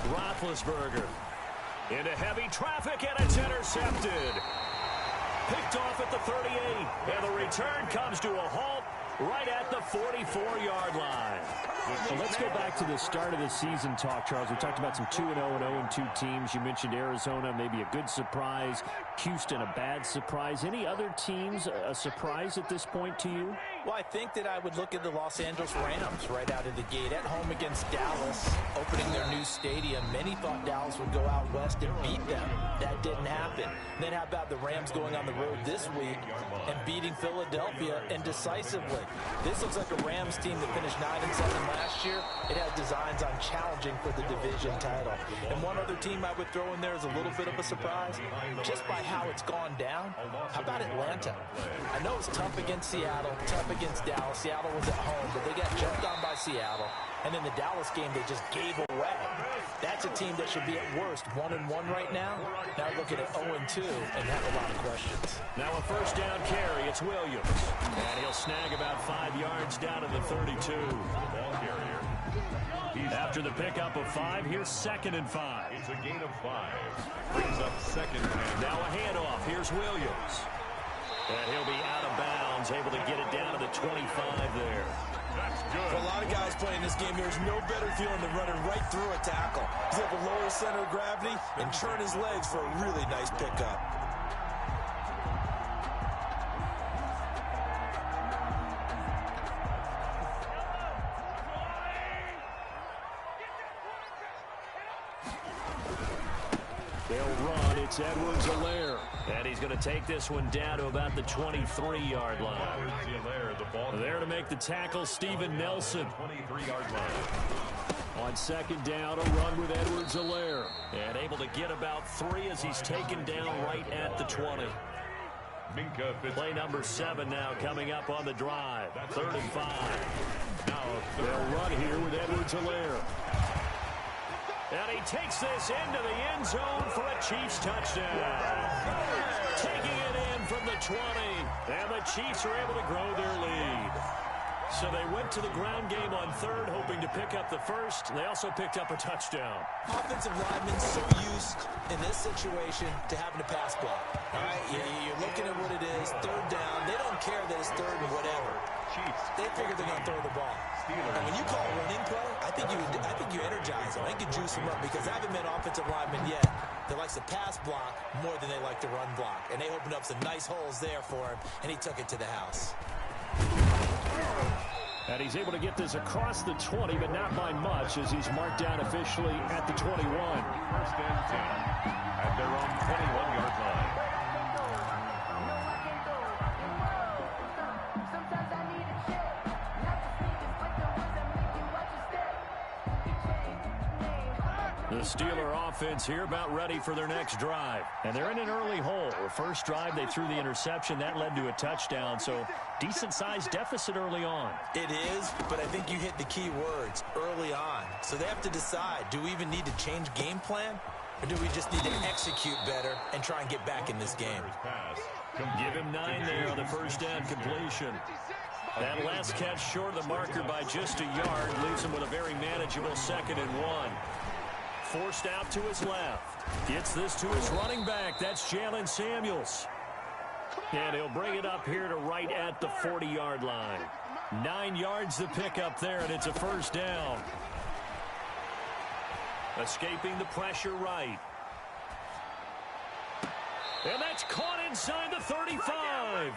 Roethlisberger into heavy traffic, and it's intercepted. Picked off at the 38, and the return comes to a halt right at the 44-yard line. So let's go back to the start of the season talk, Charles. We talked about some 2-0 and 0-2 teams. You mentioned Arizona, maybe a good surprise. Houston, a bad surprise. Any other teams a surprise at this point to you? Well, I think that I would look at the Los Angeles Rams right out of the gate at home against Dallas, opening their new stadium. Many thought Dallas would go out west and beat them. That didn't happen. Then how about the Rams going on the road this week and beating Philadelphia and decisively? This looks like a Rams team that finished 9-7 last year. It has designs on challenging for the division title. And one other team I would throw in there is a little bit of a surprise, just by how it's gone down. How about Atlanta? I know it's tough against Seattle, tough against Dallas. Seattle was at home, but they got jumped on by Seattle. And then the Dallas game, they just gave away. That's a team that should be at worst 1-1 right now. Now looking at 0-2 and have a lot of questions. Now a 1st down carry. It's Williams. And he'll snag about 5 yards down to the 32. Ball carrier. He's After the pickup of 5, here's 2nd and 5. It's a gain of 5. Brings up 2nd and now a handoff. Here's Williams. And he'll be out of bounds, able to get it down to the 25 there. That's good. For a lot of guys playing this game, there's no better feeling than running right through a tackle. He's able to lower his center of gravity and turn his legs for a really nice pickup. They'll run. It's Edwards-Helaire. And he's going to take this one down to about the 23-yard line. There to make the tackle, Steven Nelson. 23-yard line. On 2nd down, a run with Edwards-Helaire. And able to get about 3 as he's taken down right at the 20. Play number 7 now coming up on the drive. 3rd and 5. Now they'll run here with Edwards-Helaire. And he takes this into the end zone for a Chiefs touchdown. Taking it in from the 20. And the Chiefs are able to grow their lead. So they went to the ground game on 3rd, hoping to pick up the 1st. They also picked up a touchdown. Offensive linemen so used in this situation to having to pass block. All right, you're looking at what it is, 3rd down. They don't care that it's 3rd and whatever. They figure they're going to throw the ball. And when you call a running play, I think you energize them. I think you juice them up because I haven't met offensive linemen yet that likes to pass block more than they like to run block. And they opened up some nice holes there for him, and he took it to the house. And he's able to get this across the 20, but not by much as he's marked down officially at the 21. 1st and 10 at their own 21-yard line. The Steeler offense here about ready for their next drive. And they're in an early hole. The first drive, they threw the interception. That led to a touchdown, so decent-sized deficit early on. It is, but I think you hit the key words, early on. So they have to decide, do we even need to change game plan? Or do we just need to execute better and try and get back in this game? Give him 9 there on the first down completion. That last catch short of the marker by just a yard leaves him with a very manageable 2nd and 1. Forced out to his left. Gets this to his running back. That's Jalen Samuels. And he'll bring it up here to right at the 40-yard line. 9 yards to pick up there, and it's a 1st down. Escaping the pressure right. And that's caught inside the 35.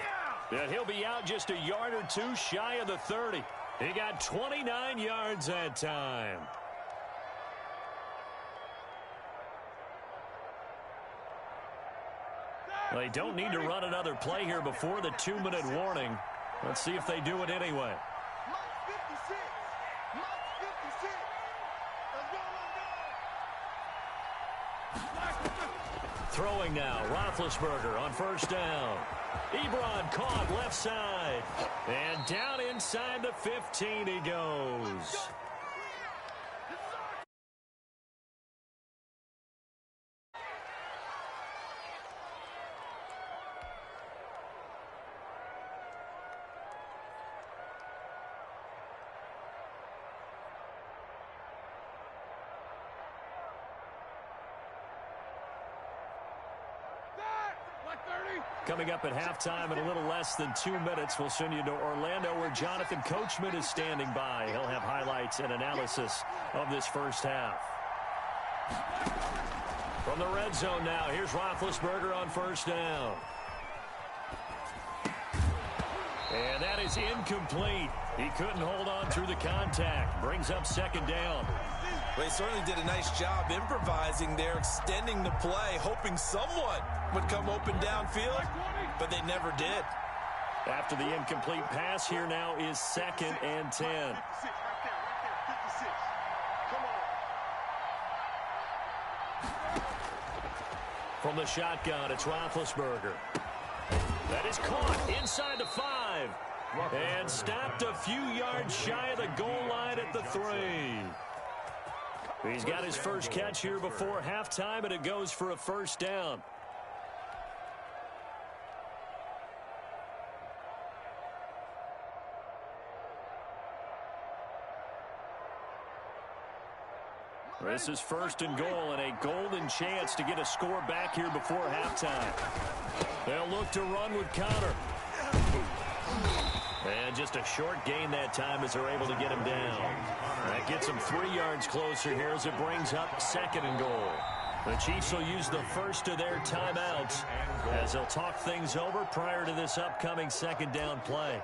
And he'll be out just a yard or 2 shy of the 30. He got 29 yards that time. They don't need to run another play here before the 2-minute warning. Let's see if they do it anyway. Throwing now, Roethlisberger on 1st down. Ebron caught left side. And down inside the 15 he goes. Coming up at halftime in a little less than 2 minutes, we'll send you to Orlando where Jonathan Coachman is standing by. He'll have highlights and analysis of this first half. From the red zone now, here's Roethlisberger on 1st down. And that is incomplete. He couldn't hold on through the contact. Brings up 2nd down. Well, he certainly did a nice job improvising there, extending the play, hoping someone would come open downfield, but they never did. After the incomplete pass, here now is 2nd and 10. From the shotgun, it's Roethlisberger. That is caught inside the 5. And stopped a few yards shy of the goal line at the 3. He's got his first catch here before halftime, and it goes for a 1st down. This is 1st and goal, and a golden chance to get a score back here before halftime. They'll look to run with Connor. And just a short gain that time as they're able to get him down. That gets him 3 yards closer here as it brings up 2nd and goal. The Chiefs will use the first of their timeouts as they'll talk things over prior to this upcoming 2nd down play.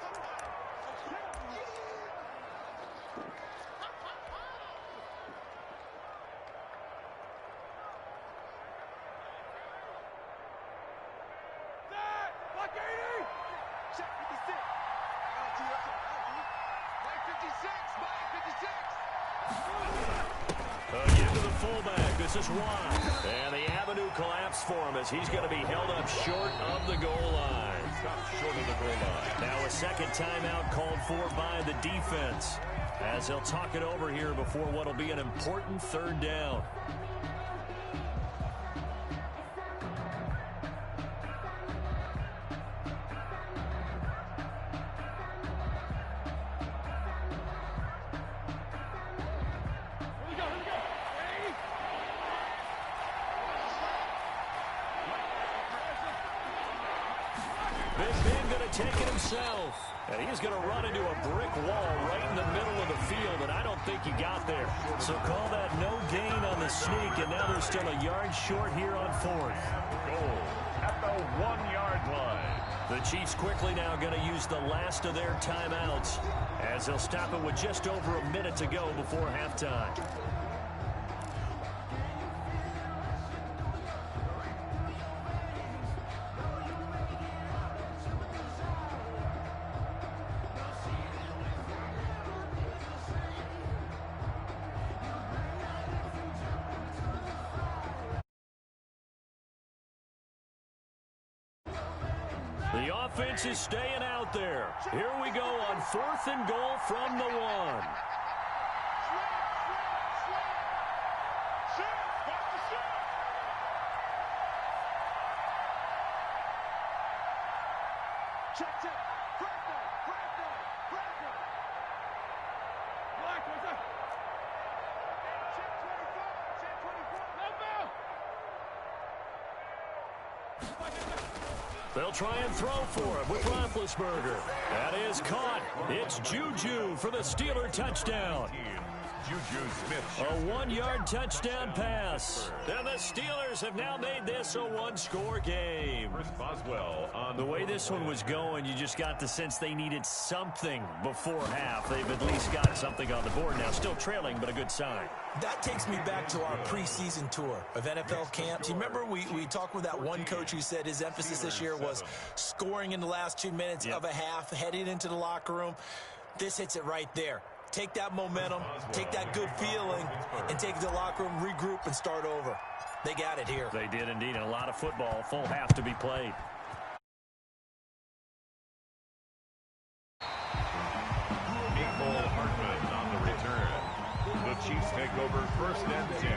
This is wide. And the avenue collapsed for him as he's going to be held up short of the goal line. Short of the goal line. Now a 2nd timeout called for by the defense as they'll talk it over here before what will be an important 3rd down. Taking himself, and he's going to run into a brick wall right in the middle of the field, and I don't think he got there. So call that no gain on the sneak, and now they're still a yard short here on 4th. Goal at the 1-yard line. The Chiefs quickly now going to use the last of their timeouts as they'll stop it with just over a minute to go before halftime. The offense is staying out there. Here we go on 4th and goal from the 1. They'll try and throw for it with Roethlisberger. That is caught. It's Juju for the Steeler touchdown. Juju Smith. A 1-yard touchdown pass. And the Steelers have now made this a 1-score game. Chris Boswell on the way this one was going, you just got the sense they needed something before half. They've at least got something on the board now. Still trailing, but a good sign. That takes me back to our preseason tour of NFL camps. You remember we talked with that one coach who said his emphasis this year was scoring in the last 2 minutes of a half, heading into the locker room. This hits it right there. Take that momentum, take that good feeling, and take it to the locker room, regroup, and start over. They got it here. They did indeed, and a lot of football, full half to be played. Hartman on the return. The Chiefs take over 1st and 10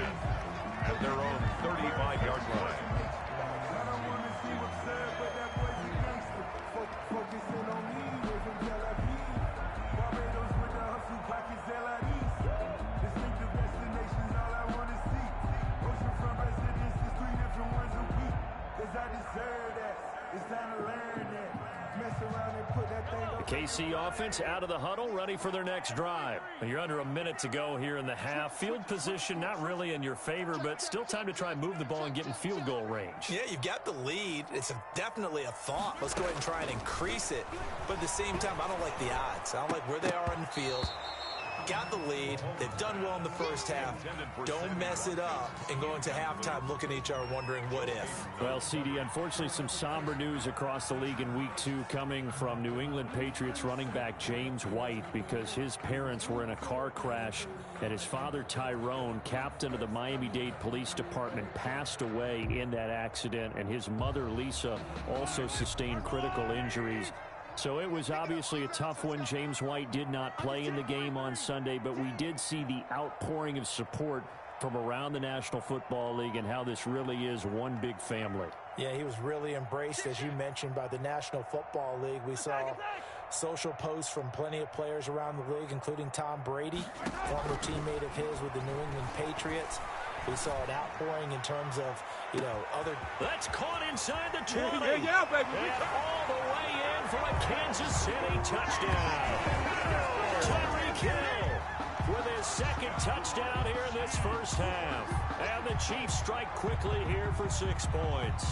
at their own 35-yard line. The KC offense out of the huddle, ready for their next drive. You're under a minute to go here in the half. Field position not really in your favor, but still time to try and move the ball and get in field goal range. Yeah, you've got the lead. It's definitely a thought. Let's go ahead and try and increase it. But at the same time, I don't like the odds. I don't like where they are in the field. Got the lead. They've done well in the first half. Don't mess it up and go into halftime looking at each other wondering what if. Well, CD, unfortunately some somber news across the league in week 2 coming from New England Patriots running back James White because his parents were in a car crash and his father Tyrone, captain of the Miami-Dade Police Department, passed away in that accident, and his mother Lisa also sustained critical injuries. So it was obviously a tough one. James White did not play in the game on Sunday, but we did see the outpouring of support from around the National Football League and how this really is one big family. Yeah, he was really embraced, as you mentioned, by the National Football League. We saw social posts from plenty of players around the league, including Tom Brady, former teammate of his with the New England Patriots. We saw an outpouring in terms of, other... That's caught inside the 20. Yeah, baby. And all the way in for a Kansas City touchdown. Tyreek Hill with his second touchdown here in this first half. And the Chiefs strike quickly here for 6 points.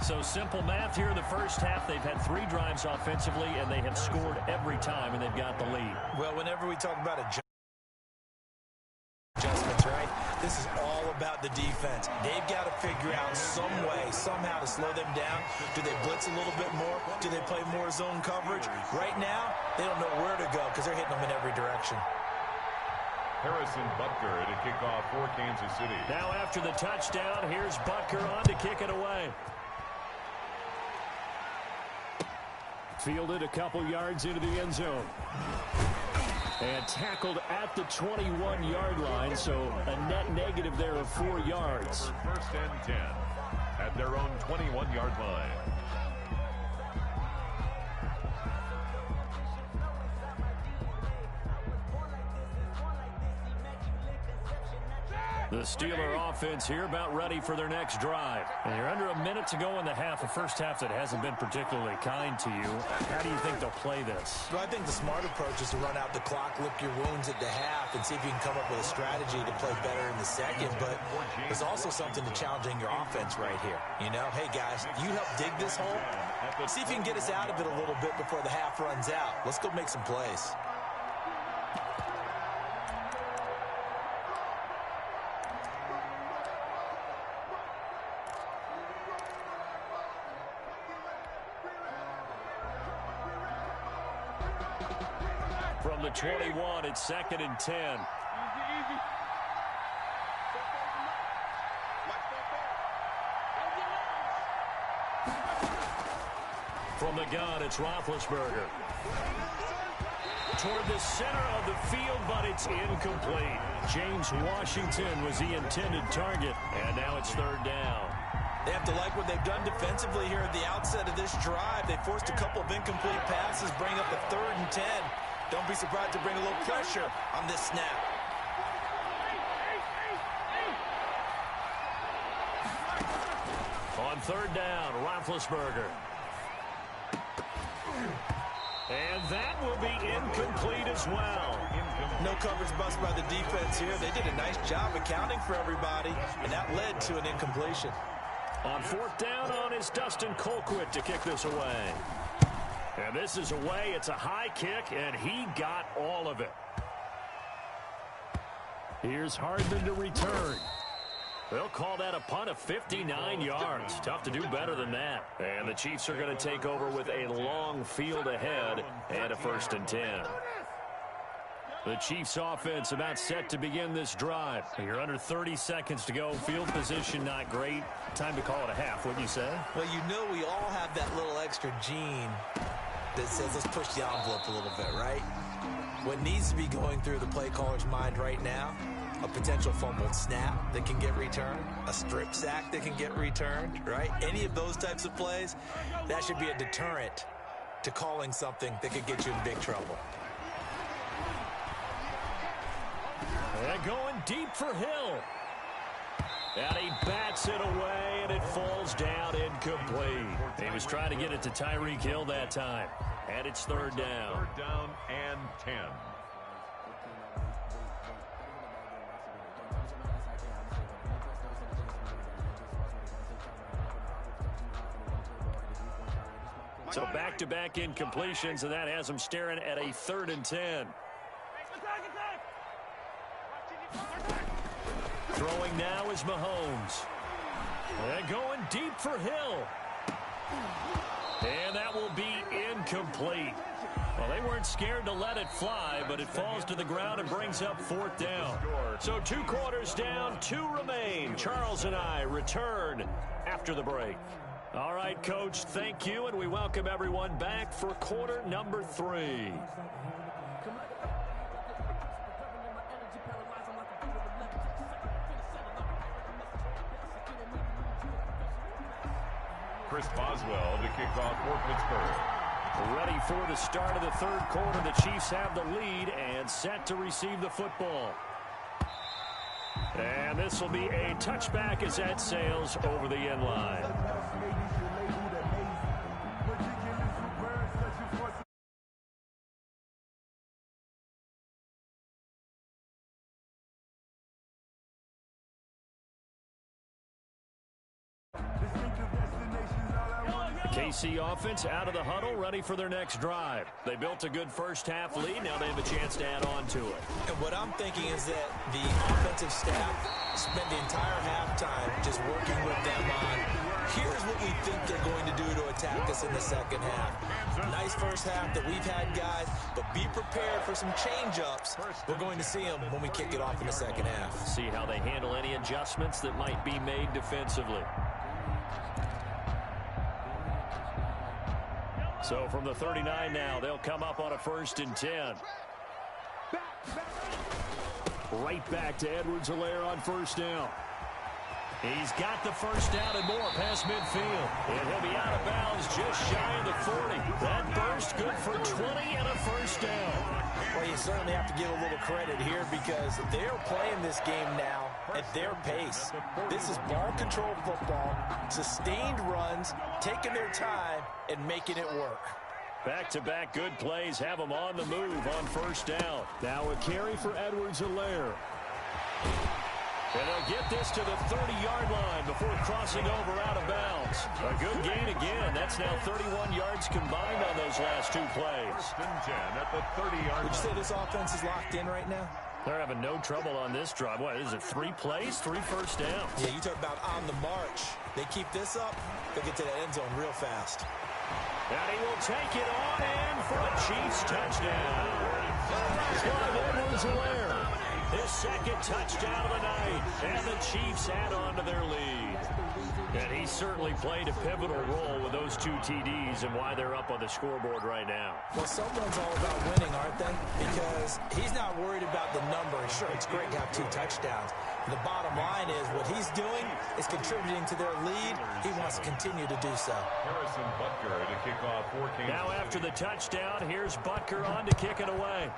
So simple math here in the first half. They've had 3 drives offensively, and they have scored every time, and they've got the lead. Well, whenever we talk about adjustments, right, this is all about the defense. They've got to figure out some way, somehow to slow them down. Do they blitz a little bit more? Do they play more zone coverage? Right now, they don't know where to go because they're hitting them in every direction. Harrison Butker to kick off for Kansas City. Now after the touchdown, here's Butker on to kick it away. Fielded a couple yards into the end zone. And tackled at the 21-yard line, so a net negative there of 4 yards. First and 10 at their own 21-yard line. The Steeler offense here about ready for their next drive. And you're under a minute to go in the half, a first half that hasn't been particularly kind to you. How do you think they'll play this? Well, I think the smart approach is to run out the clock, lick your wounds at the half, and see if you can come up with a strategy to play better in the second. But there's also something to challenging your offense right here. Hey, guys, you help dig this hole. See if you can get us out of it a little bit before the half runs out. Let's go make some plays. From the 21, it's 2nd and 10. From the gun, it's Roethlisberger. Toward the center of the field, but it's incomplete. James Washington was the intended target, and now it's 3rd down. They have to like what they've done defensively here at the outset of this drive. They forced a couple of incomplete passes, bring up a 3rd and 10. Don't be surprised to bring a little pressure on this snap. On 3rd down, Roethlisberger. And that will be incomplete as well. No coverage bust by the defense here. They did a nice job accounting for everybody, and that led to an incompletion. On 4th down is Dustin Colquitt to kick this away. And this is away. It's a high kick, and he got all of it. Here's Hardman to return. They'll call that a punt of 59 yards. Tough to do better than that. And the Chiefs are going to take over with a long field ahead and a 1st and 10. The Chiefs offense about set to begin this drive. You're under 30 seconds to go. Field position not great. Time to call it a half, wouldn't you say? Well, we all have that little extra gene that says let's push the envelope a little bit, right? What needs to be going through the play caller's mind right now, a potential fumbled snap that can get returned, a strip sack that can get returned, right? Any of those types of plays, that should be a deterrent to calling something that could get you in big trouble. They're going deep for Hill. And he bats it away, and it falls down incomplete. He was trying to get it to Tyreek Hill that time. And it's 3rd down. 3rd down and 10. So back-to-back incompletions, and that has him staring at a 3rd and 10. Throwing now is Mahomes. They're going deep for Hill. And that will be incomplete. Well, they weren't scared to let it fly, but it falls to the ground and brings up 4th down. So 2 quarters down, 2 remain. Charles and I return after the break. All right, Coach, thank you, and we welcome everyone back for quarter number 3. Chris Boswell to kick off for Pittsburgh. Ready for the start of the third quarter. The Chiefs have the lead and set to receive the football. And this will be a touchback as that sails over the end line. KC offense out of the huddle, ready for their next drive. They built a good first-half lead. Now they have a chance to add on to it. And what I'm thinking is that the offensive staff spent the entire halftime just working with them on, here's what we think they're going to do to attack us in the second half. Nice first half that we've had, guys, but be prepared for some change-ups. We're going to see them when we kick it off in the second half. See how they handle any adjustments that might be made defensively. So from the 39 now, they'll come up on a 1st and 10. Right back to Edwards-Helaire on 1st down. He's got the first down and more past midfield. And he'll be out of bounds just shy of the 40. That burst good for 20 and a first down. Well, you certainly have to give a little credit here because they're playing this game now at their pace. This is ball control football, sustained runs, taking their time, and making it work. Back-to-back good plays have them on the move on 1st down. Now a carry for Edwards-Helaire. And they'll get this to the 30-yard line before crossing over out of bounds. A good gain again. That's now 31 yards combined on those last two plays. 1st and 10 at the 30-yard line. Would you say this offense is locked in right now? They're having no trouble on this drive. What is it, 3 plays, 3 first downs? Yeah, you talk about on the march. They keep this up, they'll get to the end zone real fast. And he will take it on in for a Chiefs touchdown. Clyde Edwards-Helaire, his second touchdown of the night, and the Chiefs add on to their lead. And he certainly played a pivotal role with those 2 TDs and why they're up on the scoreboard right now. Well, someone's all about winning, aren't they? Because he's not worried about the number. Sure, it's great to have 2 touchdowns. The bottom line is what he's doing is contributing to their lead. He wants to continue to do so. Harrison Butker to kick off for Kansas. Now after the touchdown, here's Butker on to kick it away.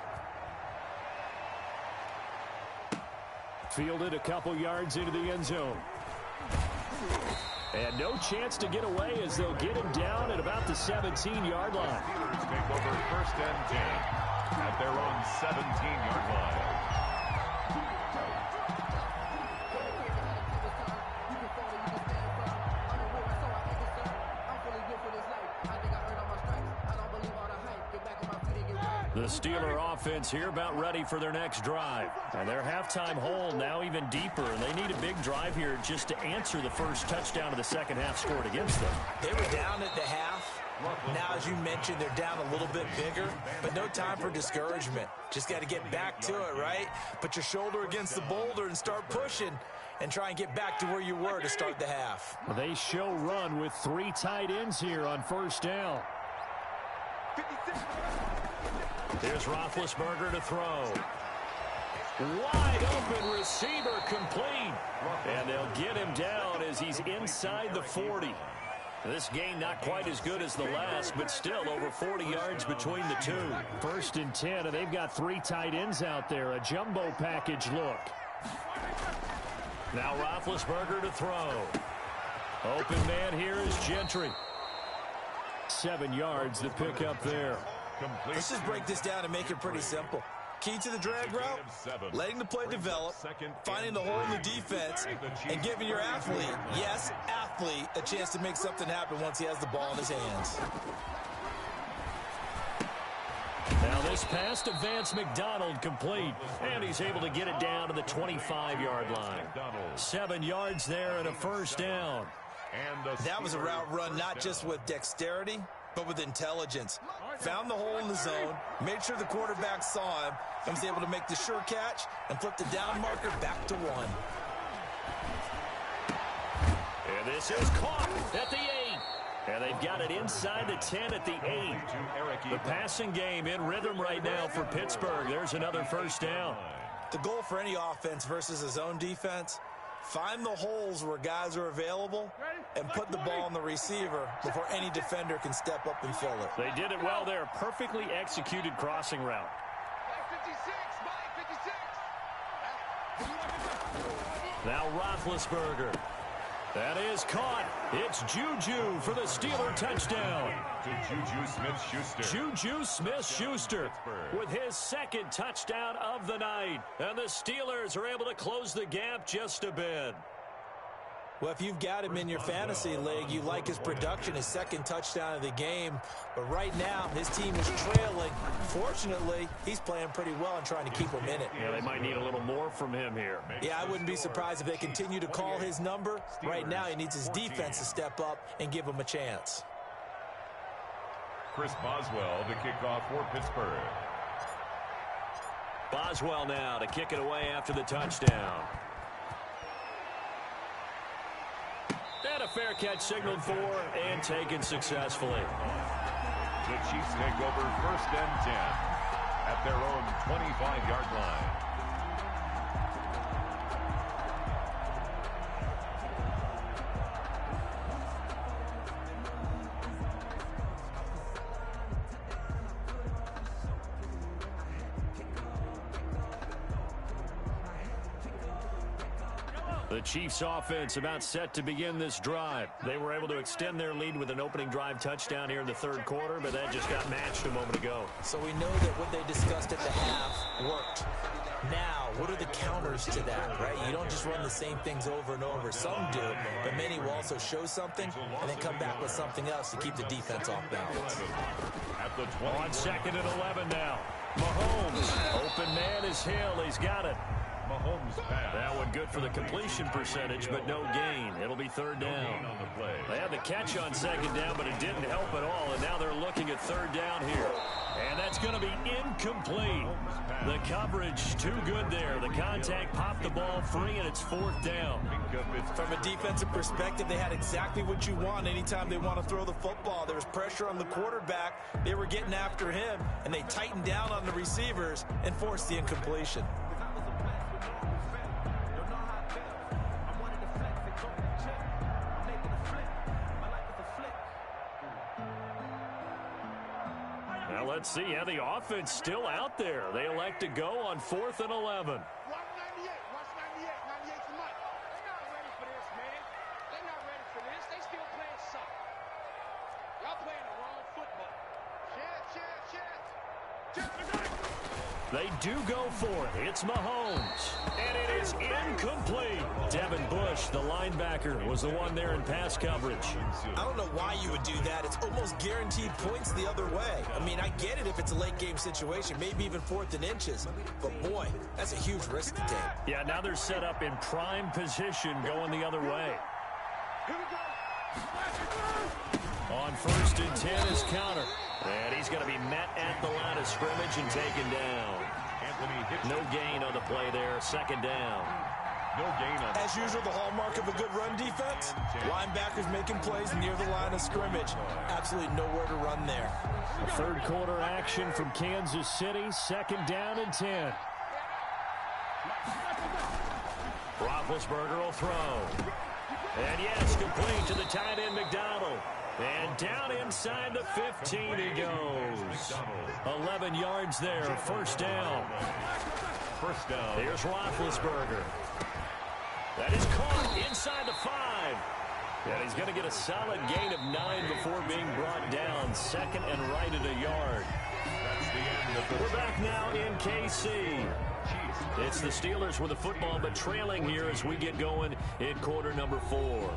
Fielded a couple yards into the end zone. And no chance to get away as they'll get him down at about the 17-yard line. Steelers take over 1st and 10 at their own 17-yard line. The Steeler offense here about ready for their next drive. And their halftime hole now even deeper, and they need a big drive here just to answer the first touchdown of the second half scored against them. They were down at the half. Now, as you mentioned, they're down a little bit bigger, but no time for discouragement. Just got to get back to it, right? Put your shoulder against the boulder and start pushing and try and get back to where you were to start the half. They show run with 3 tight ends here on 1st down. Here's Roethlisberger to throw. Wide open receiver complete. And they'll get him down as he's inside the 40. This game not quite as good as the last, but still over 40 yards between the two. 1st and 10, and they've got 3 tight ends out there. A jumbo package look. Now Roethlisberger to throw. Open man here is Gentry. 7 yards to pick up there. Let's just break this down and make it pretty simple. Key to the drag route, letting the play develop, finding the hole in the defense, and giving your athlete, yes, athlete, a chance to make something happen once he has the ball in his hands. Now this pass to Vance McDonald complete, and he's able to get it down to the 25-yard line. 7 yards there and a first down. That was a route run not just with dexterity, but with intelligence. Found the hole in the zone, made sure the quarterback saw him, and was able to make the sure catch and flip the down marker back to 1. And this is caught at the 8. And they've got it inside the 10 at the 8. The passing game in rhythm right now for Pittsburgh. There's another first down. The goal for any offense versus a zone defense, Find the holes where guys are available and put the ball on the receiver before any defender can step up and fill it. They did it well there. Perfectly executed crossing route. Now Roethlisberger. That is caught. It's Juju for the Steeler touchdown. To Juju Smith-Schuster. Juju Smith-Schuster with his second touchdown of the night. And the Steelers are able to close the gap just a bit. Well, if you've got him in your fantasy league, you like his production, his second touchdown of the game. But right now, his team is trailing. Fortunately, he's playing pretty well and trying to keep him in it. Yeah, they might need a little more from him here. Yeah, I wouldn't be surprised if they continue to call his number. Right now, he needs his defense to step up and give him a chance. Chris Boswell to kick off for Pittsburgh. Boswell now to kick it away after the touchdown. And a fair catch signaled for and taken successfully. The Chiefs take over 1st and 10 at their own 25-yard line. The Chiefs offense about set to begin this drive. They were able to extend their lead with an opening drive touchdown here in the third quarter, but that just got matched a moment ago. So we know that what they discussed at the half worked. Now, what are the counters to that, right? You don't just run the same things over and over. Some do, but many will also show something and then come back with something else to keep the defense off balance. At the 20. On 2nd and 11 now. Mahomes. Open man is Hill. He's got it. Mahomes pass. That one good for the completion percentage, but no gain. It'll be third down. On the play. They had the catch on 2nd down, but it didn't help at all, and now they're looking at third down here. And that's going to be incomplete. The coverage too good there. The contact popped the ball free, and it's 4th down. From a defensive perspective, they had exactly what you want anytime they want to throw the football. There was pressure on the quarterback. They were getting after him, and they tightened down on the receivers and forced the incompletion. Let's see how the offense still out there. They elect to go on 4th and 11. Watch 98. Watch 98. 98's the mic. They're not ready for this, man. They're not ready for this. They still playing soccer. Y'all playing the wrong football. They do go for it. It's Mahomes. And it is incomplete. Devin Bush, the linebacker, was the one there in pass coverage. I don't know why you would do that. It's almost guaranteed points the other way. I mean, I get it if it's a late game situation, maybe even 4th and inches. But boy, that's a huge risk to take. Yeah, now they're set up in prime position going the other way. On 1st and 10 is counter. And he's going to be met at the line of scrimmage and taken down. No gain on the play there. 2nd down. No gain on. As usual, the hallmark of a good run defense, linebackers making plays near the line of scrimmage. Absolutely nowhere to run there. A third quarter action from Kansas City. 2nd down and 10. Roethlisberger will throw. And yes, complete to the tight end McDonald. And down inside the 15 he goes. 11 yards there, 1st down. First down. Here's Roethlisberger. That is caught inside the 5. And he's going to get a solid gain of 9 before being brought down. 2nd and right at a yard. That's the end of the. We're back now in KC. It's the Steelers with the football, but trailing here as we get going in quarter number 4.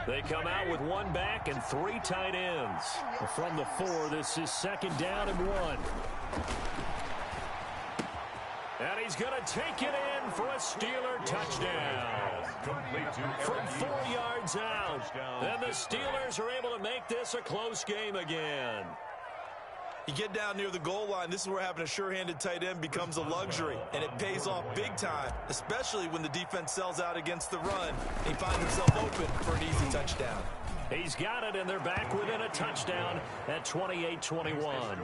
They come out with 1 back and 3 tight ends. From the 4, this is 2nd down and 1. And he's going to take it in for a Steeler touchdown. From 4 yards out. And the Steelers are able to make this a close game again. You get down near the goal line, this is where having a sure-handed tight end becomes a luxury, and it pays off big time, especially when the defense sells out against the run. He finds himself open for an easy touchdown. He's got it, and they're back within a touchdown at 28-21.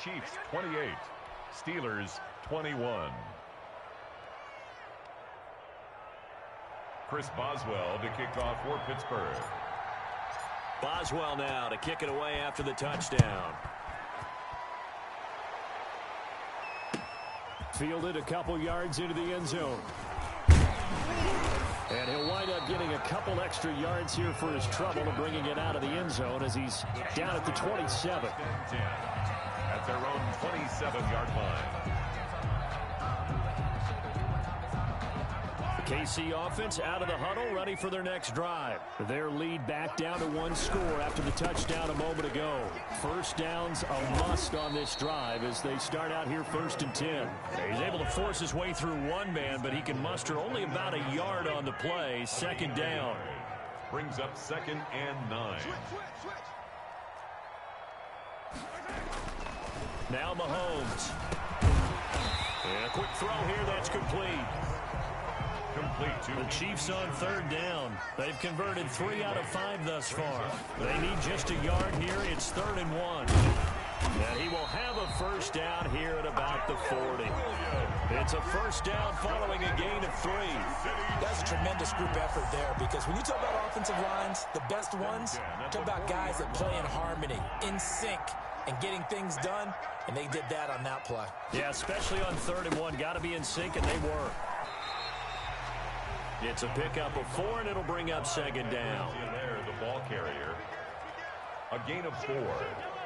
Chiefs 28, Steelers 21. Chris Boswell to kick off for Pittsburgh. Boswell now to kick it away after the touchdown. Fielded a couple yards into the end zone. And he'll wind up getting a couple extra yards here for his trouble and bringing it out of the end zone as he's down at the 27. At their own 27-yard line. The KC offense out of the huddle, ready for their next drive. Their lead back down to one score after the touchdown a moment ago. First down's a must on this drive as they start out here 1st and 10. He's able to force his way through one man, but he can muster only about a yard on the play. 2nd down. Brings up 2nd and 9. Now Mahomes. And a quick throw here that's complete. The Chiefs on 3rd down. They've converted 3 out of 5 thus far. They need just a yard here. It's 3rd and 1. And he will have a first down here at about the 40. It's a first down following a gain of 3. That's a tremendous group effort there, because when you talk about offensive lines, the best ones, talk about guys that play in harmony, in sync, and getting things done, and they did that on that play. Yeah, especially on 3rd and 1. Got to be in sync, and they were. It's a pickup of 4, and it'll bring up 2nd down. There, the ball carrier. A gain of 4.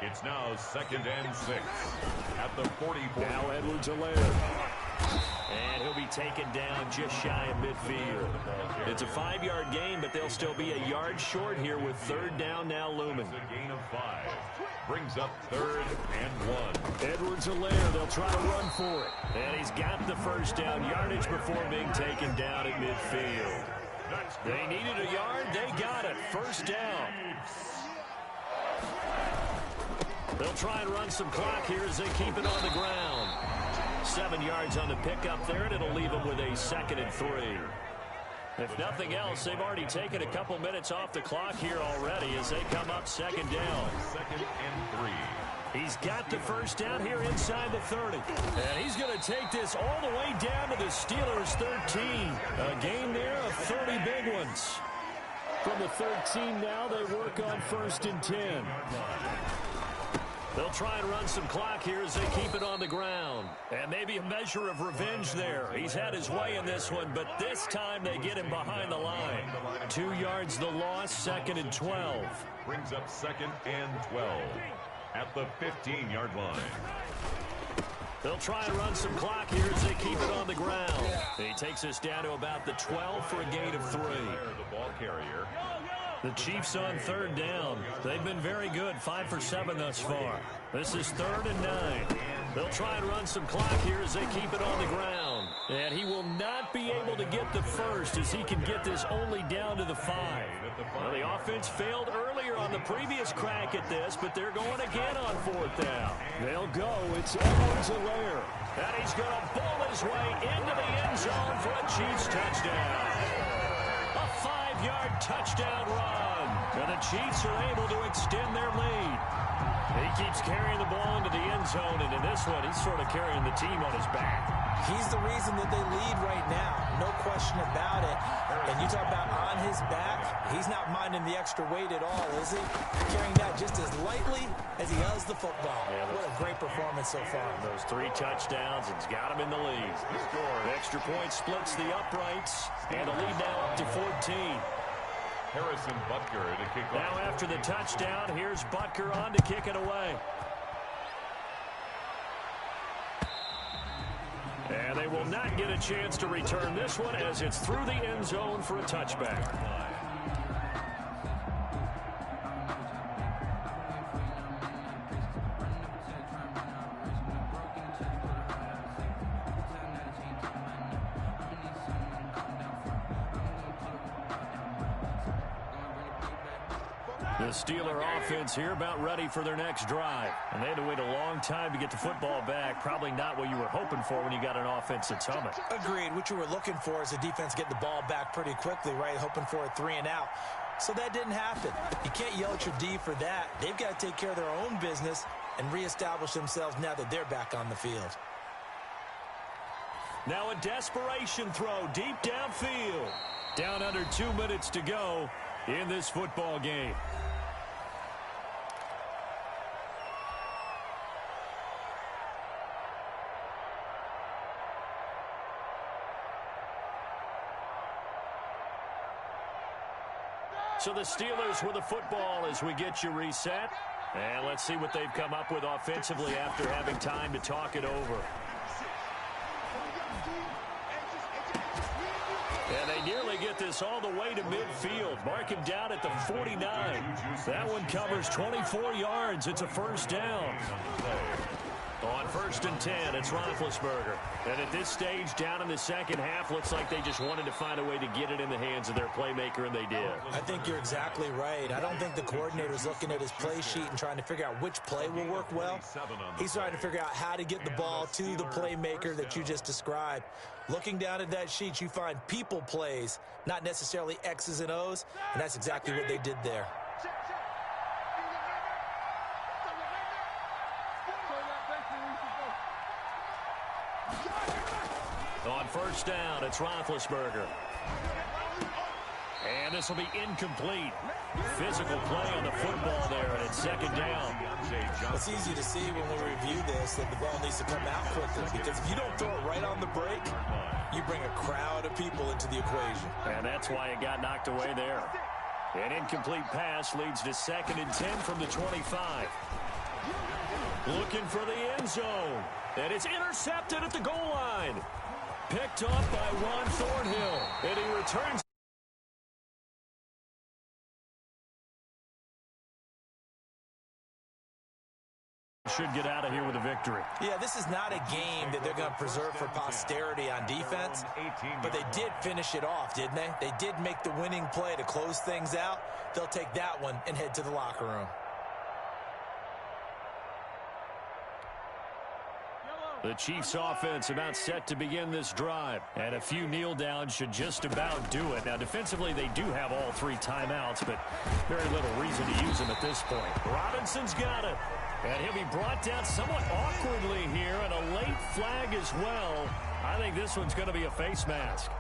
It's now 2nd and 6 at the 44. Now Edwards-Helaire. And he'll be taken down just shy of midfield. It's a 5-yard gain, but they'll still be a yard short here with 3rd down now looming. It's a gain of 5. Brings up 3rd and 1. Edwards-Helaire, they'll try to run for it. And he's got the first down yardage before being taken down at midfield. They needed a yard. They got it. First down. They'll try and run some clock here as they keep it on the ground. 7 yards on the pickup there, and it'll leave them with a 2nd and 3. If nothing else, they've already taken a couple minutes off the clock here already as they come up 2nd down. 2nd and 3. He's got the first down here inside the 30. And he's going to take this all the way down to the Steelers' 13. A game there of 30 big ones. From the 13 now, they work on 1st and 10. They'll try and run some clock here as they keep it on the ground. And maybe a measure of revenge there. He's had his way in this one, but this time they get him behind the line. 2 yards the loss, 2nd and 12. Brings up 2nd and 12 at the 15-yard line. They'll try and run some clock here as they keep it on the ground. He takes us down to about the 12 for a gain of 3. The ball carrier. The Chiefs on 3rd down. They've been very good, 5 for 7 thus far. This is 3rd and 9. They'll try and run some clock here as they keep it on the ground. And he will not be able to get the first as he can get this only down to the 5. Well, the offense failed earlier on the previous crack at this, but they're going again on 4th down. They'll go. It's Edwards-Helaire. And he's going to bowl his way into the end zone for a Chiefs touchdown. A 5-yard touchdown run. And the Chiefs are able to extend their lead. He keeps carrying the ball into the end zone, and in this one, he's sort of carrying the team on his back. He's the reason that they lead right now. No question about it. And you talk about on his back, he's not minding the extra weight at all, is he? Carrying that just as lightly as he does the football. Yeah, what a great performance so far. Those 3 touchdowns, it's got him in the lead. Extra point splits the uprights, and the lead now up to 14. Harrison Butker to kick off. Now after the touchdown, here's Butker on to kick it away. And they will not get a chance to return this one as it's through the end zone for a touchback. The Steeler offense here about ready for their next drive. And they had to wait a long time to get the football back. Probably not what you were hoping for when you got an offense that's humming. Agreed. What you were looking for is the defense get the ball back pretty quickly, right? Hoping for a 3 and out. So that didn't happen. You can't yell at your D for that. They've got to take care of their own business and reestablish themselves now that they're back on the field. Now a desperation throw deep downfield. Down under 2 minutes to go in this football game. So the Steelers with the football as we get you reset. And let's see what they've come up with offensively after having time to talk it over. And they nearly get this all the way to midfield. Mark him down at the 49. That one covers 24 yards. It's a first down. On 1st and 10, it's Roethlisberger. And at this stage, down in the second half, looks like they just wanted to find a way to get it in the hands of their playmaker, and they did. I think you're exactly right. I don't think the coordinator's looking at his play sheet and trying to figure out which play will work well. He's trying to figure out how to get the ball to the playmaker that you just described. Looking down at that sheet, you find people plays, not necessarily X's and O's, and that's exactly what they did there. On 1st down, it's Roethlisberger. And this will be incomplete. Physical play on the football there, and it's 2nd down. It's easy to see when we review this that the ball needs to come out quickly, because if you don't throw it right on the break, you bring a crowd of people into the equation. And that's why it got knocked away there. An incomplete pass leads to 2nd and 10 from the 25. Looking for the end zone. And it's intercepted at the goal line. Picked up by Juan Thornhill. And he returns. Should get out of here with a victory. Yeah, this is not a game that they're going to preserve for posterity on defense, but they did finish it off, didn't they? They did make the winning play to close things out. They'll take that one and head to the locker room. The Chiefs offense about set to begin this drive. And a few kneel downs should just about do it. Now, defensively, they do have all 3 timeouts, but very little reason to use them at this point. Robinson's got it. And he'll be brought down somewhat awkwardly here, and a late flag as well. I think this one's going to be a face mask.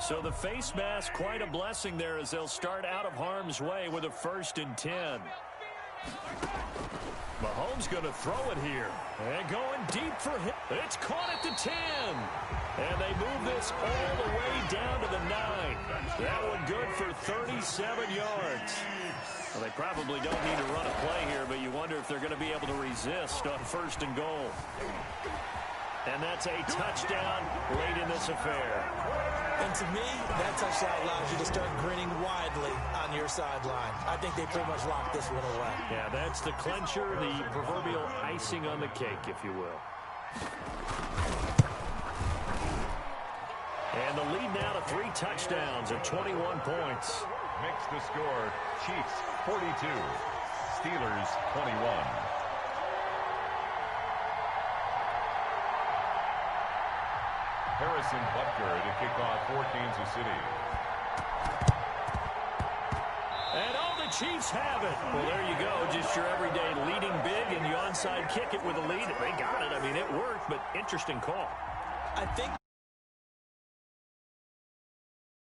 So the face mask, quite a blessing there as they'll start out of harm's way with a 1st and 10. Mahomes going to throw it here. And going deep for him. It's caught at the 10. And they move this all the way down to the 9. That one good for 37 yards. Well, they probably don't need to run a play here, but you wonder if they're going to be able to resist on 1st and goal. And that's a touchdown late in this affair. And to me, that touchdown allows you to start grinning widely on your sideline. I think they pretty much locked this one away. Yeah, that's the clincher, the proverbial icing on the cake, if you will. And the lead now to 3 touchdowns at 21 points. Makes the score Chiefs 42, Steelers 21. Harrison Butker to kick off for Kansas City. And the Chiefs have it. Well, there you go. Just your everyday leading big, and the onside kick it with a lead. They got it. I mean, it worked, but interesting call. I think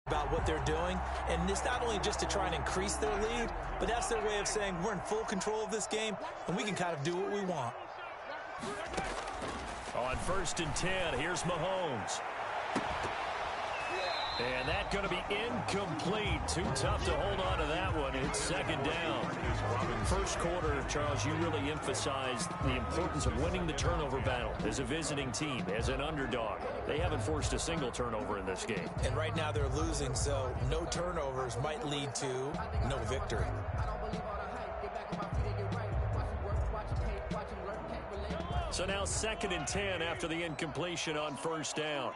about what they're doing, and it's not only just to try and increase their lead, but that's their way of saying we're in full control of this game, and we can kind of do what we want. On 1st and 10, here's Mahomes. And that's going to be incomplete. Too tough to hold on to that one. It's 2nd down. First quarter, Charles, you really emphasized the importance of winning the turnover battle as a visiting team, as an underdog. They haven't forced a single turnover in this game. And right now they're losing, so no turnovers might lead to no victory. So now 2nd and 10 after the incompletion on 1st down.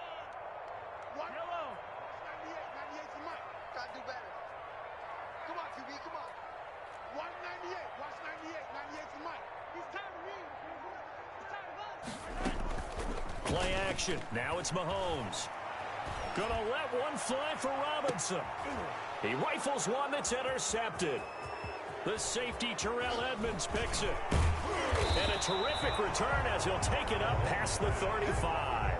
Gotta do better. Come on, QB, come on. 198. Watch 98. 98 for Mike. He's tired of me. He's tired of us. Play action. Now it's Mahomes. Gonna let one fly for Robinson. He rifles one that's intercepted. The safety, Terrell Edmonds, picks it. And a terrific return as he'll take it up past the 35.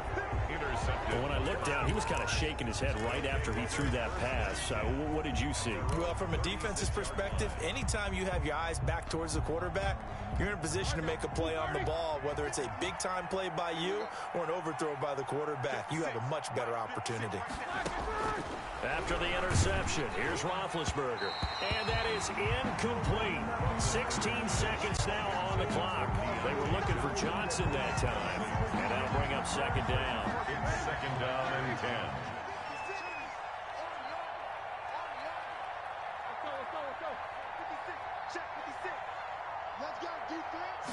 Intercepted. When I looked down, he was kind of shaking his head right after he threw that pass. What did you see? Well, from a defense's perspective, anytime you have your eyes back towards the quarterback, you're in a position to make a play on the ball, whether it's a big-time play by you or an overthrow by the quarterback. You have a much better opportunity. After the interception, here's Roethlisberger. And that is incomplete. 16 seconds now on the clock. They were looking for Johnson that time. And that'll bring up second down. It's second down and 10. Let's go. 56. Check 56. Let's go, defense.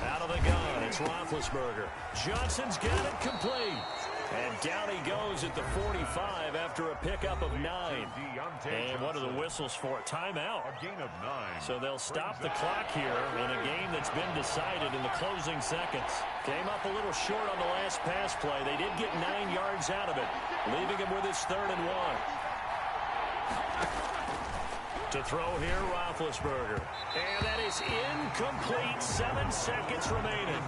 Out of the gun, it's Roethlisberger. Johnson's got it complete. And down he goes at the 45 after a pickup of 9. And what are the whistles for? Timeout. A gain of 9. So they'll stop the clock here in a game that's been decided in the closing seconds. Came up a little short on the last pass play. They did get 9 yards out of it, leaving him with his 3rd and 1. To throw here, Roethlisberger. And that is incomplete. 7 seconds remaining.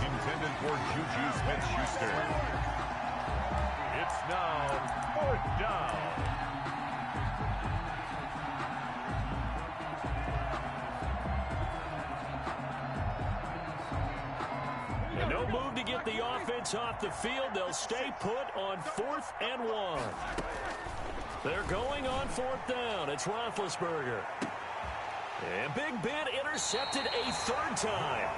Intended for Juju Smith-Schuster. It's now 4th down. And no move to get the offense off the field. They'll stay put on 4th and 1. They're going on 4th down. It's Roethlisberger. And Big Ben intercepted a 3rd time.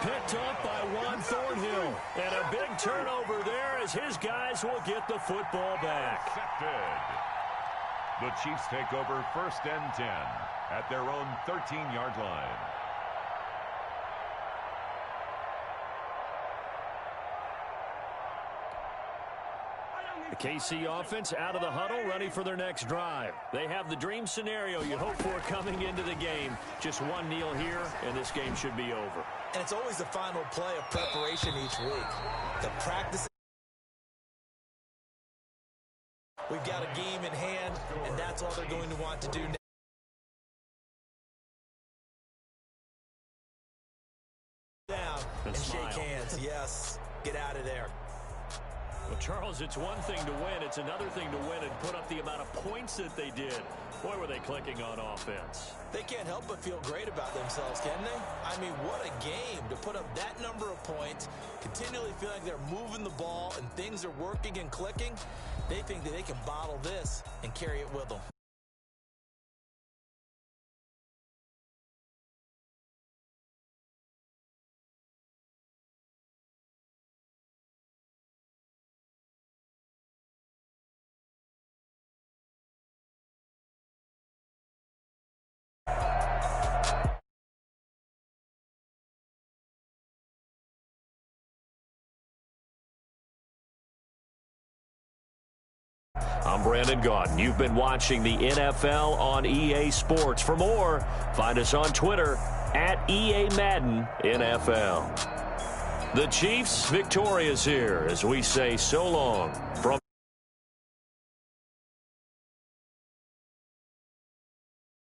Picked up by Juan Thornhill. And a big turnover there as his guys will get the football back. Accepted. The Chiefs take over 1st and 10 at their own 13-yard line. The KC offense out of the huddle, ready for their next drive. They have the dream scenario you hope for coming into the game. Just one kneel here, and this game should be over. And it's always the final play of preparation each week. The practice. We've got a game in hand, and that's all they're going to want to do now. Down and shake hands. Yes, get out of there. Well, Charles, it's one thing to win. It's another thing to win and put up the amount of points that they did. Boy, were they clicking on offense. They can't help but feel great about themselves, can they? I mean, what a game to put up that number of points, continually feel like they're moving the ball and things are working and clicking. They think that they can bottle this and carry it with them. I'm Brandon Gaudin. You've been watching the NFL on EA Sports. For more, find us on Twitter at EA Madden NFL. The Chiefs victorious here as we say so long from